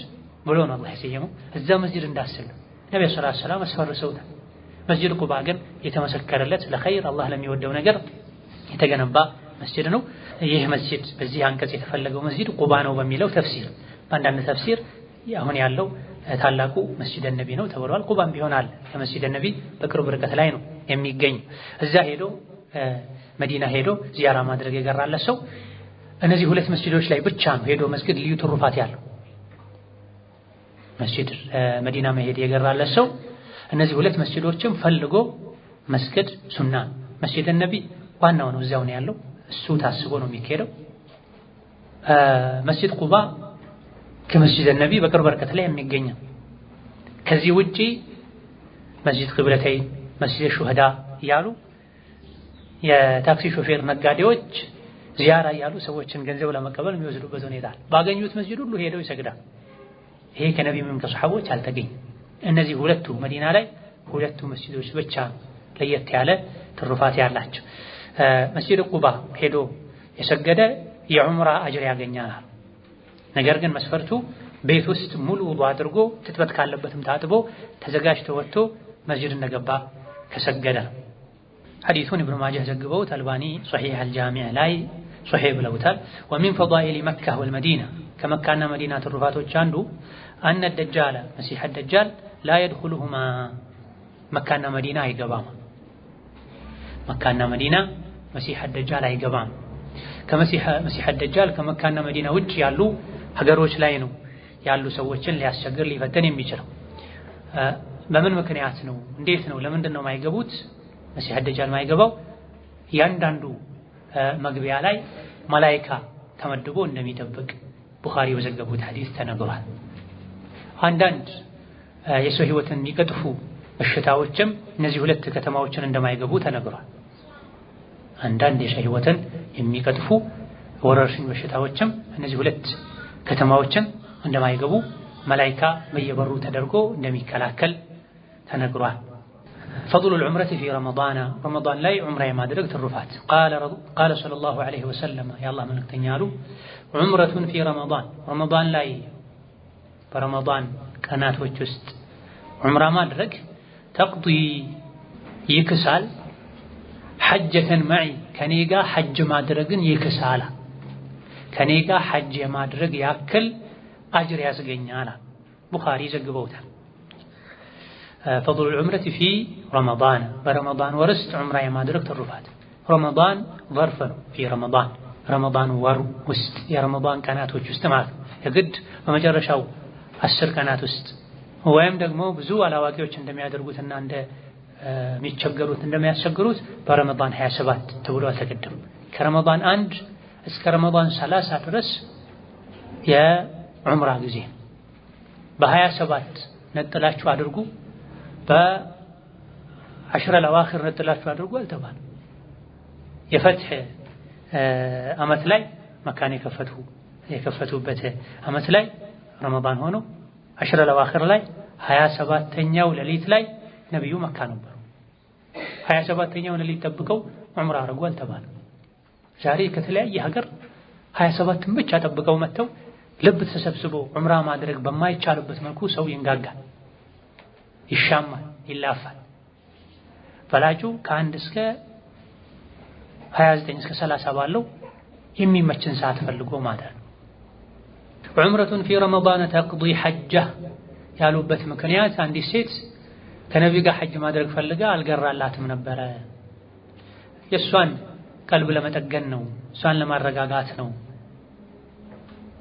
ብሎ ነው አላህ የሰየመው እዛ መስጂድ እንዳሰሉ ነብዩ ሰለላሁ ዐለይሂ ወሰለም አስፈርሰውታል መስጂድ ቁባ ግን የተመሰከረለት ለኸይር አላህ ለሚወደው ነገር የተገነባ መስጂድ ነው ይህ መስጂድ በዚህ አንቀጽ የተፈለገው መስጂድ ቁባ ነው በሚለው ተፍሲር በአንዳንድ ተፍሲር አሁን ያለው ታላቁ መስጂድ ነቢ ነው ተብሏል ቁባም ቢሆናል ከመስጂድ ነቢ በቅርብ ርቀት ላይ ነው የሚገኝ እዛ ሄዶ መዲና ሄዶ ዚያራ ማድረግ የገራለ ሰው እነዚህ ሁለት መስጂዶች ላይ ብቻ ነው ሄዶ መስጊድ ልዩ ትሩፋት ያለው መስጂድ መዲና መሄድ የገራለ ሰው እነዚህ ሁለት መስጂዶችም ፈልጎ መስጊድ ሱና መስጂድ ነቢ ዋናው ነው እዛው ነው ያለው እሱ ታስቦ ነው የሚካሄደው መስጂድ ቁባ ከመስጂድ ነቢ በቅርብ ርቀት ላይ የሚገኝ ከዚህ ውጪ መስጂድ ቂብለተይን መስጂድ ሹሃዳ ያሉ የታክሲ ሾፌር ነጋዴዎች ዚያራ ያሉ ሰዎችን ገንዘብ ለመቀበል የሚወስዱበት ሁኔታ ባገኙት መስጂድ ሁሉ ሄደው ይሰግዳል ይሄ ከነቢዩም ከሰሃቦች አልተገኘ እነዚህ ሁለቱ መዲና ላይ ሁለቱ መስጂዶች ብቻ ለየት ያለ ትሩፋት ያላቸው መስጂድ ቁባ ሄዶ የሰገደ የዑምራ አጅር ያገኛል ነገር ግን መስፈርቱ ቤት ውስጥ ሙሉ ውዱእ አድርጎ ትጥበት ካለበትም ታጥቦ ተዘጋጅቶ ወጥቶ መስጂድ እንደገባ ከሰገደ ሐዲሱን ኢብኑ ማጃህ ዘግበውት አልባኒ ሶሒህ አልጃሚዕ ላይ ሶሒህ ብለውታል ወሚን ፈዳኢል መካ ወልመዲና ከመካና መዲና ትሩፋቶች አንዱ አነ ደጃለ መሲህ ደጃል ላ የድኹሉሁማ መካና መዲና አይገባም መካና መዲና መሲህ ደጃል አይገባም ከመሲህ ደጃል ከመካና መዲና ውጭ ያሉ ሀገሮች ላይ ነው ያሉ ሰዎችን ሊያስቸግር ሊፈተን የሚችለው በምን ምክንያት ነው እንዴት ነው ለምንድን ነው ማይገቡት መሲህ ደጃል ማይገባው ያንዳንዱ መግቢያ ላይ መላእክት ተመድቦ እንደሚጠብቅ ቡኻሪ የዘገቡት ሐዲስ ተነግሯል አንዳንድ የሰው ህይወትን የሚቀጥፉ በሽታዎችም እነዚህ ሁለት ከተማዎችን እንደማይገቡ ተነግሯል አንዳንድ የሰው ህይወትን የሚቀጥፉ ወረርሽኝ በሽታዎችም እነዚህ ሁለት ከተማዎችን እንደማይገቡ መላእክት በየበሩ ተደርጎ እንደሚከላከል ተነግሯል فضل العمرة في رمضان لا عمرة ما درك الرفات قال صلى الله عليه وسلم يا الله منك تنيالو عمرة في رمضان لا برمضان كانت وجست عمرة ما درك تقضي يكسال حجة معي كنيقا حج ما درقن يكسالا كنيقا حج ما درق يأكل أجر يسقنيالا بخاري زقبوتا فضل العمرة في رمضان برمضان ورست عمرة ما درقت الرفات رمضان ظرف في رمضان وست يا رمضان كانت وجست معك يقد ومجرشاو 10 كانت وست ወይም ደግሞ ብዙ አላዋቂዎች እንደሚያደርጉትና እንደ የሚቸገሩት እንደሚያስቸግሩት በረመዳን 27 ተብሎ አልተቀደም ከረመዳን 1 እስከ ረመዳን 30 ድረስ የዑምራ ጊዜ በ27 ነጥላችሁ አድርጉ በ10 ለዋኺር ነጥላችሁ አድርጉ አልተባለ የፈትህ አመት ላይ መካን የከፈቱበት አመት ላይ ረመዳን ሆኖ 10 ለዋኺር ላይ 27ኛው ሌሊት ላይ ነብዩ መካ ነበሩ 27ኛው ሌሊት ጠብቀው ዑምራ አድርጉ አልተባለ ዛሬ ከተለያየ ሀገር 27ን ብቻ ጠብቀው መተው ልብ ተሰብስቦ ዑምራ ማድረግ በማይቻልበት መልኩ ሰው ይንጋጋል ይሻማል ይላፋል ፈላጁ ከ1 እስከ 29 እስከ 30 ባለው የሚመችን ሰዓት ፈልጎ ማድረግ ዑምረቱን في رمضان تقضي حجة ያሉበት ምክንያት አንዲት ሴት ከነብዩ ጋር ሐጅ ማድረግ ፈልጋ አልገራላትም ነበር የሷን ቀልብ ለመጠገን ነው እሷን ለማረጋጋት ነው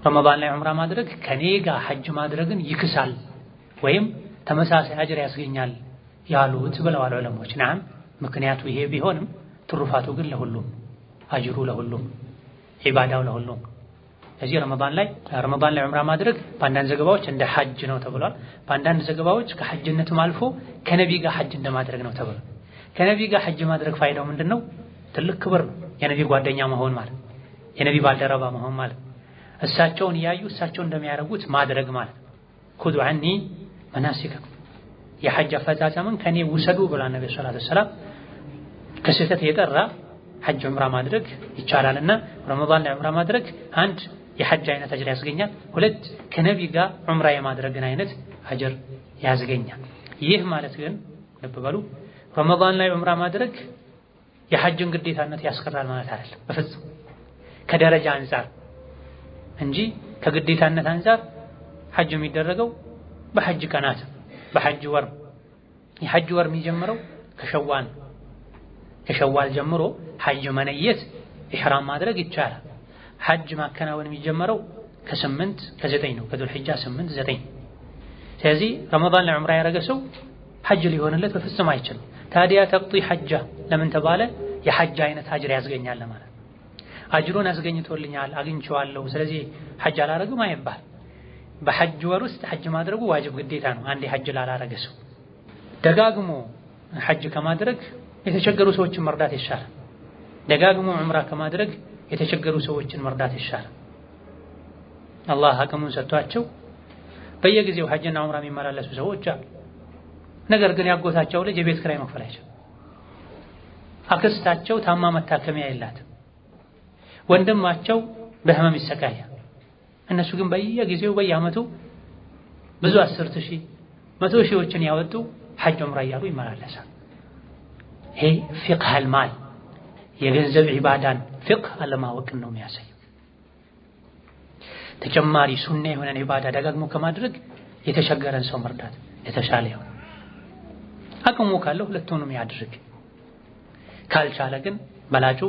ረመዳን ላይ ዑምራ ማድረግ ከኔ ጋር ሐጅ ማድረግን ይክሳል ወይም ተመሳሳይ አጅር ያስገኛል ያሉት ብለዋል ዑለሞች ናም ምክንያቱ ይሄ ቢሆንም ትሩፋቱ ግን ለሁሉም አጅሩ ለሁሉም ኢባዳው ለሁሉም እዚህ ረመዳን ላይ ዑምራ ማድረግ በአንዳንድ ዘገባዎች እንደ ሐጅ ነው ተብሏል በአንዳንድ ዘገባዎች ከሐጅነትም አልፎ ከነቢ ጋር ሐጅ እንደማድረግ ነው ተብሏል ከነቢ ጋር ሐጅ ማድረግ ፋይዳው ምንድነው ትልቅ ክብር ነው የነቢ ጓደኛ መሆን ማለት የነቢ ባልደረባ መሆን ማለት እሳቸውን ያዩ እሳቸው እንደሚያደርጉት ማድረግ ማለት خذوا عني مناسككم የሐጅ አፈጻጸምን ከኔ ውሰዱ ብላ ነብዩ ሰለላሁ ዐለይሂ ወሰለም ከስህተት የጠራ ሐጅ ዑምራ ማድረግ ይቻላልና ረመዳን ላይ ዑምራ ማድረግ አንድ የሐጅ አይነት አጅር ያስገኛል፣ ሁለት ከነቢ ጋር ዑምራ የማድረግን አይነት አጅር ያስገኛል። ይህ ማለት ግን ልብ በሉ ረመዳን ላይ ዑምራ ማድረግ የሐጅን ግዴታነት ያስቀራል ማለት አይደለም በፍጹም ከደረጃ አንፃር እንጂ ከግዴታነት አንፃር ሐጅ የሚደረገው በሐጅ ቀናት በሐጅ ወር የሐጅ ወር የሚጀምረው ከሸዋል ጀምሮ ሐጅ መነየት ኢህራም ማድረግ ይቻላል። ሐጅ ማከናወን የሚጀምረው ከ8 ከ9 ነው ከዙል ሒጃ 8 9 ስለዚህ ረመዳን ላይ ዑምራ ያደረገ ሰው ሐጅ ሊሆንለት በፍጹም አይችልም። ታዲያ ተቅጢ ሐጃ ለምን ተባለ? የሐጅ አይነት አጅር ያስገኛል ማለት አጅሩን አስገኝቶልኛል አግኝቼዋለሁ ስለዚህ ሐጅ አላረግም አይባል። በሐጅ ወር ውስጥ ሐጅ ማድረጉ ዋጅብ ግዴታ ነው። አንዴ ሐጅ ላላረገ ሰው ደጋግሞ ሐጅ ከማድረግ የተቸገሩ ሰዎችን መርዳት ይሻላል። ደጋግሞ ዑምራ ከማድረግ የተቸገሩ ሰዎችን መርዳት ይሻላል። አላህ አቅሙን ሰጥቷቸው በየጊዜው ሐጅና ዑምራ የሚመላለሱ ሰዎች አሉ። ነገር ግን ያጎታቸው ልጅ የቤት ኪራይ መክፈል አይችልም። አክስታቸው ታማ መታከሚያ የላትም። ወንድማቸው በህመም ይሰቃያል። እነሱ ግን በየጊዜው በየዓመቱ ብዙ 10,000 100,000ዎችን ያወጡ ሐጅ ዑምራ እያሉ ይመላለሳል። ይሄ ፊቅህ አልማል የገንዘብ ዒባዳን ፊቅህ አለማወቅን ነው የሚያሳየው። ተጨማሪ ሱና የሆነን ዒባዳ ደጋግሞ ከማድረግ የተቸገረን ሰው መርዳት የተሻለ ይሆናል። አቅሙ ካለው ሁለቱንም ያድርግ። ካልቻለ ግን በላጩ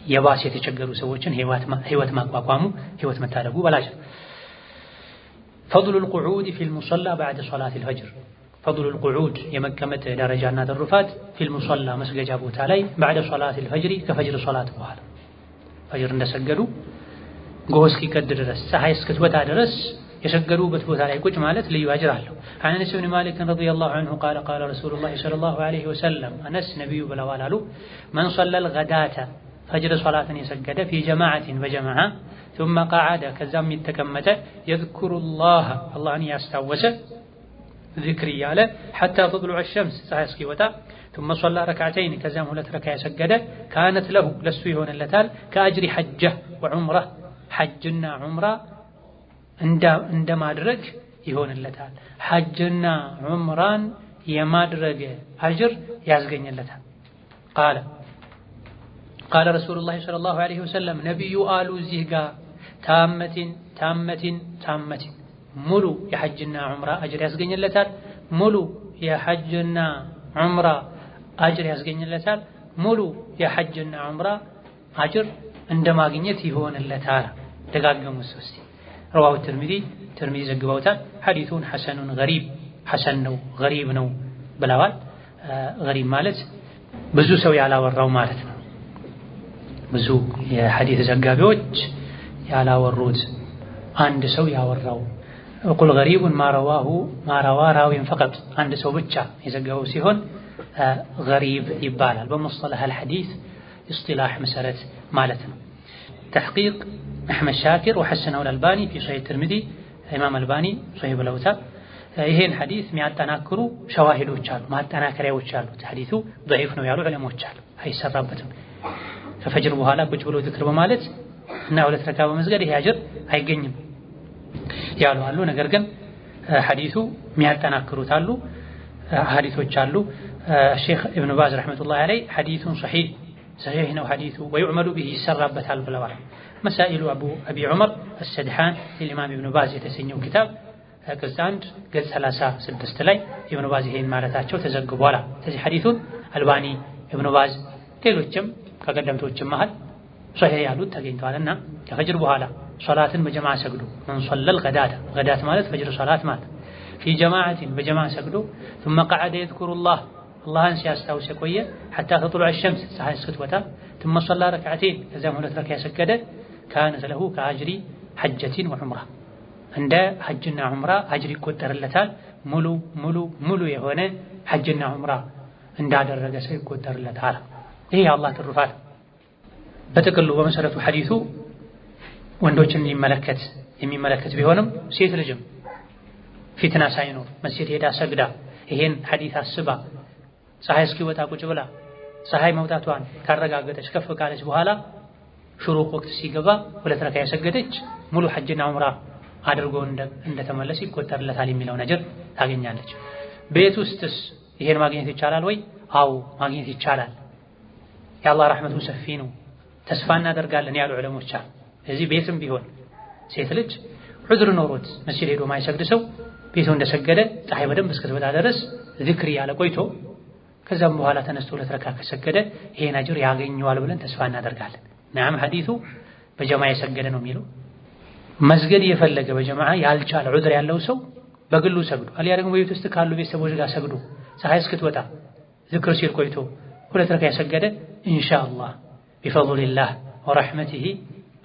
የባስ የተቸገሩ ሰዎችን ህይወት ማቋቋሙ ህይወት መታደጉ በላጭ። فضل القعود في المصلى بعد صلاة الفجر فضل القعود የመቀመጥ ደረጃና ትሩፋት في المصلى መስገጃ ቦታ ላይ بعد صلاة الفجر ከፈጅር ሶላት በኋላ ፈጅር እንደሰገዱ ጎህ እስኪቀድ ድረስ ፀሐይ እስክትወጣ ድረስ የሰገዱበት ቦታ ላይ ቁጭ ማለት ልዩ አጅር አለው። عن أنس بن مالك رضي الله عنه قال قال رسول الله صلى الله عليه وسلم أنس نبي ብለዋል አሉ من صلى الغداة ፈጅር ሶላትን የሰገደ في جماعة بجماعة ثم قعد ከዛም የተቀመጠ يذكر الله አላህን ያስታወሰ ذكر ያለ حتى تطلع الشمس ፀሐይ እስኪወጣ ثم صلى ركعتين ከዛም ሁለት ረካ የሰገደ كانت له ለሱ ይሆንለታል كأجر حجة وعمرة ሐጅና ዑምራ እንደማድረግ ይሆንለታል። ሐጅና ዑምራን የማድረግ አጅር ያስገኝለታል። قال رسول الله صلى الله عليه وسلم ነብዩ አሉ እዚህ ጋር ታመቲን ሙሉ የሐጅና ዑምራ አጅር ያስገኝለታል። ሙሉ የሐጅና ዑምራ አጅር ያስገኝለታል። ሙሉ የሐጅና ዑምራ አጅር እንደማግኘት ይሆንለታል። ደጋገሙ እስቲ رواه الترمذي ዘግበውታል። ሐዲሱን ሐሰኑን ገሪብ ሐሰን ነው ገሪብ ነው ብለዋል። ገሪብ ማለት ብዙ ሰው ያላወራው ማለት ነው። ብዙ የሐዲስ ዘጋቢዎች ያላወሩት አንድ ሰው ያወራው ወቁል ገሪቡን ማራዋ ራዊን ፈቀጥ አንድ ሰው ብቻ የዘገበው ሲሆን ገሪብ ይባላል በሙስጠላህ አልሐዲስ اصطلاح መሰረት ማለት ነው። ተሕቂቅ አሕመድ ሻኪር ወሐሰነሁ አልአልባኒ في صحيح الترمذي ኢማም አልባኒ ሶሂህ ብለውታል። ይሄን ሐዲስ የሚያጠናክሩ ሸዋሂዶች አሉ፣ ማጠናከሪያዎች አሉት። ሐዲሱ ضعيف ነው ያሉ ዑለሞች አሉ፣ አይሰራበትም። ከፈጅር በኋላ ቁጭ ብሎ ዝክር በማለት እና ሁለት ረካ በመስገድ ይሄ አጅር አይገኝም ያሉ አሉ። ነገር ግን ሐዲሱ የሚያጠናክሩት አሉ፣ ሐዲሶች አሉ። ሼክ ኢብኑ ባዝ ረሕመቱላሂ ዐለይሂ ሐዲሱን ሰሒህ ነው ሐዲሱ ወይዑመሉ ቢሂ ይሰራበታል ብለዋል። መሳኢሉ አቢ ዑመር አሰድሓን ለኢማም ኢብኑ ባዝ የተሰኘው ኪታብ ገጽ 1 ገጽ 36 ላይ ኢብኑ ባዝ ይሄን ማለታቸው ተዘግቧል። ስለዚህ ሐዲሱን አልባኒ ኢብኑ ባዝ ሌሎችም ከቀደምቶችም መሃል ሶሒህ ያሉት ተገኝተዋልና ከፈጅር በኋላ ሶላትን በጀማዓ ሰግዶ መን ሶለል ገዳት ማለት ፈጅር ሶላት ማለት في جماعة በጀማዓ ሰግዶ ثم قعد يذكر الله አላህን ሲያስታውስ የቆየ حتى تطلع الشمس ፀሐይ እስክትወጣ ثم صلى ركعتين ከዛም ሁለት ረካ የሰገደ كانت له كأجر حجة وعمرة እንደ ሐጅና ዑምራ አጅር ይቆጠርለታል። ሙሉ የሆነ ሐጅና ዑምራ እንዳደረገ ሰው ይቆጠርለታል። ይሄ የአላህ ትሩፋት። በጥቅሉ በመሰረቱ ሐዲሱ ወንዶችን የሚመለከት ቢሆንም ሴት ልጅም ፊትና ሳይኖር መስጂድ ሄዳ ሰግዳ ይሄን ሐዲስ አስባ ፀሐይ እስኪወጣ ቁጭ ብላ ፀሐይ መውጣቷን ካረጋገጠች ከፍ ካለች በኋላ ሹሩቅ ወቅት ሲገባ 2 ረካ የሰገደች ሙሉ ሐጅና ዑምራ አድርጎ እንደተመለሰ ይቆጠርለታል የሚለውን አጅር ታገኛለች። ቤት ውስጥስ ይሄን ማግኘት ይቻላል ወይ? አዎ ማግኘት ይቻላል። የአላህ ረሕመቱ ሰፊ ነው፣ ተስፋ እናደርጋለን ያሉ ዑለሞች አሉ። እዚህ ቤትም ቢሆን ሴት ልጅ ዑዝር ኖሮት መስጂድ ሄዶ ማይሰግድ ሰው ቤቱ እንደሰገደ ፀሐይ በደንብ እስክትወጣ ድረስ ዚክር ያለ ቆይቶ ከዛም በኋላ ተነስቶ 2 ረካ ከሰገደ ይሄን አጅር ያገኘዋል ብለን ተስፋ እናደርጋለን። ነዓም ሐዲሱ በጀማዓ የሰገደ ነው የሚለው መስገድ የፈለገ በጀማዓ ያልቻለ ዑዝር ያለው ሰው በግሉ ሰግዶ አልያ ደግሞ ቤት ውስጥ ካሉ ቤተሰቦች ጋር ሰግዶ ፀሐይ እስክትወጣ ዚክር ሲል ቆይቶ 2 ረካ የሰገደ ኢንሻአላህ ቢፈድሊላህ ወረሕመቲሂ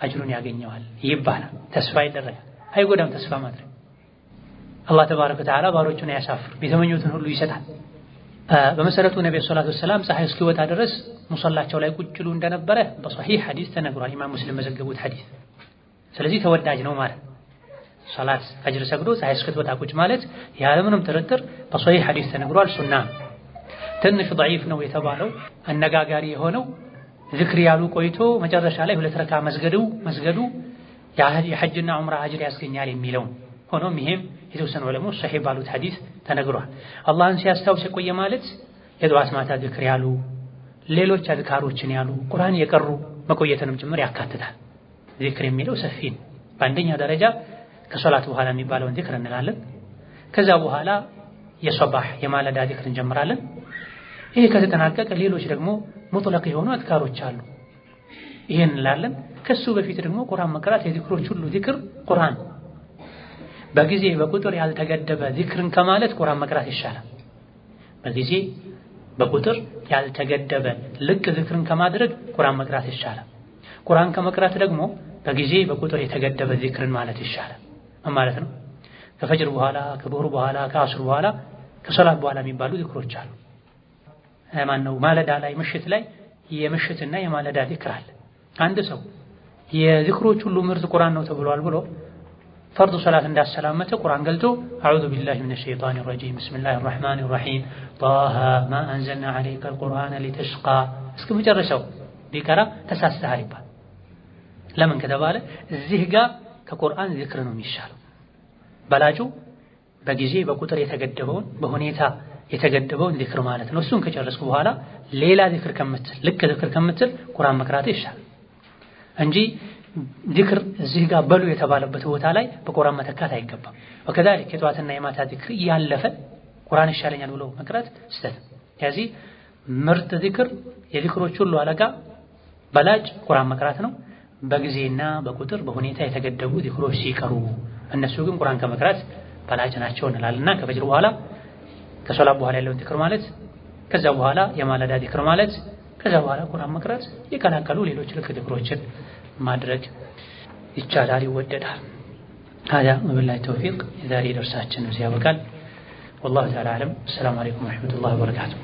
አጅሩን ያገኘዋል ይባላል። ተስፋ ይደረጋል። አይጎዳም ተስፋ ማድረግ። አላህ ተባረከ ወተዓላ ባሮቹን አያሳፍር፣ የተመኙትን ሁሉ ይሰጣል። በመሰረቱ ነብዩ ሰለላሁ ዐለይሂ ወሰለም ፀሐይ እስኪወጣ ድረስ ሙሰላቸው ላይ ቁጭ ይሉ እንደነበረ በሶሒህ ሐዲስ ተነግሯል። ኢማም ሙስሊም መዘገቡት ሐዲስ። ስለዚህ ተወዳጅ ነው ማለት ሶላት ፈጅር ሰግዶ ፀሐይ እስክትወጣ ቁጭ ማለት ያለምንም ጥርጥር በሶሒህ ሐዲስ ተነግሯል። ሱና ትንሽ ضعيف ነው የተባለው አነጋጋሪ የሆነው ዚክር ያሉ ቆይቶ መጨረሻ ላይ 2 ረካ መስገዱ የሐጅና ዑምራ አጅር ያስገኛል የሚለው። ሆኖም ይሄም የተወሰኑ ዑለሞች ሶሒህ ባሉት ሐዲስ ተነግሯል። አላህን ሲያስታውስ የቆየ ማለት የጠዋት ማታ ዚክር ያሉ ሌሎች አዝካሮችን ያሉ ቁርአን የቀሩ መቆየትንም ጭምር ያካትታል። ዚክር የሚለው ሰፊ ነው። በአንደኛ ደረጃ ከሶላት በኋላ የሚባለውን ዚክር እንላለን። ከዛ በኋላ የሶባህ የማለዳ ዚክር እንጀምራለን። ይሄ ከተጠናቀቀ ሌሎች ደግሞ ሙጥለቅ የሆኑ አዝካሮች አሉ፣ ይሄን እንላለን። ከሱ በፊት ደግሞ ቁርአን መቅራት የዚክሮች ሁሉ ዚክር ቁርአን በጊዜ በቁጥር ያልተገደበ ዚክርን ከማለት ቁርአን መቅራት ይሻላል። በጊዜ በቁጥር ያልተገደበ ልቅ ዚክርን ከማድረግ ቁርአን መቅራት ይሻላል። ቁርአን ከመቅራት ደግሞ በጊዜ በቁጥር የተገደበ ዚክርን ማለት ይሻላል። ማለት ነው ከፈጅር በኋላ ከዙህር በኋላ ከአስር በኋላ ከሶላት በኋላ የሚባሉ ዚክሮች አሉ። ማነው ማለዳ ላይ ምሽት ላይ የምሽትና የማለዳ ዚክር አለ። አንድ ሰው የዚክሮች ሁሉ ምርጥ ቁርአን ነው ተብሏል ብሎ ፈርድ ሶላት እንዳሰላመተ ቁርአን ገልጦ አዑዙ ቢላሂ ሚነሽ ሸይጣኒር ረጂም ቢስሚላሂር ረህማኒር ረሂም ጣሃ ማ አንዘልና ዐለይከል ቁርአነ ሊተሽቃ እስከ መጨረሻው ቢቀራ ተሳስተሃል ይባል። ለምን ከተባለ እዚህ ጋር ከቁርአን ዚክር ነው የሚሻለው። በላጩ በጊዜ በቁጥር የተገደበውን በሁኔታ የተገደበውን ዚክር ማለት ነው። እሱን ከጨረስኩ በኋላ ሌላ ዚክር ከምትል ልክ ዚክር ከምትል ቁርአን መቅራት ይሻላል እንጂ ዚክር እዚህ ጋር በሉ የተባለበት ቦታ ላይ በቁርአን መተካት አይገባም። ወከዛሊክ የጧትና የማታ ዚክር ያለፈ ቁርአን ይሻለኛል ብሎ መቅራት ስህተት። ስለዚህ ምርጥ ዚክር የዚክሮች ሁሉ አለቃ በላጭ ቁርአን መቅራት ነው። በጊዜና በቁጥር በሁኔታ የተገደቡ ዚክሮች ሲቀሩ እነሱ ግን ቁርአን ከመቅራት በላጭ ናቸው እንላለና ከፈጅር በኋላ ከሶላት በኋላ ያለውን ዚክር ማለት ከዛ በኋላ የማለዳ ዚክር ማለት ከዛ በኋላ ቁርአን መቅራት የቀላቀሉ ሌሎች ልክ ዚክሮችን ማድረግ ይቻላል፣ ይወደዳል። هذا وبالله التوفيق ዛሬ ደርሳችን እዚህ ያበቃል። والله تعالى اعلم. السلام عليكم ورحمة الله وبركاته.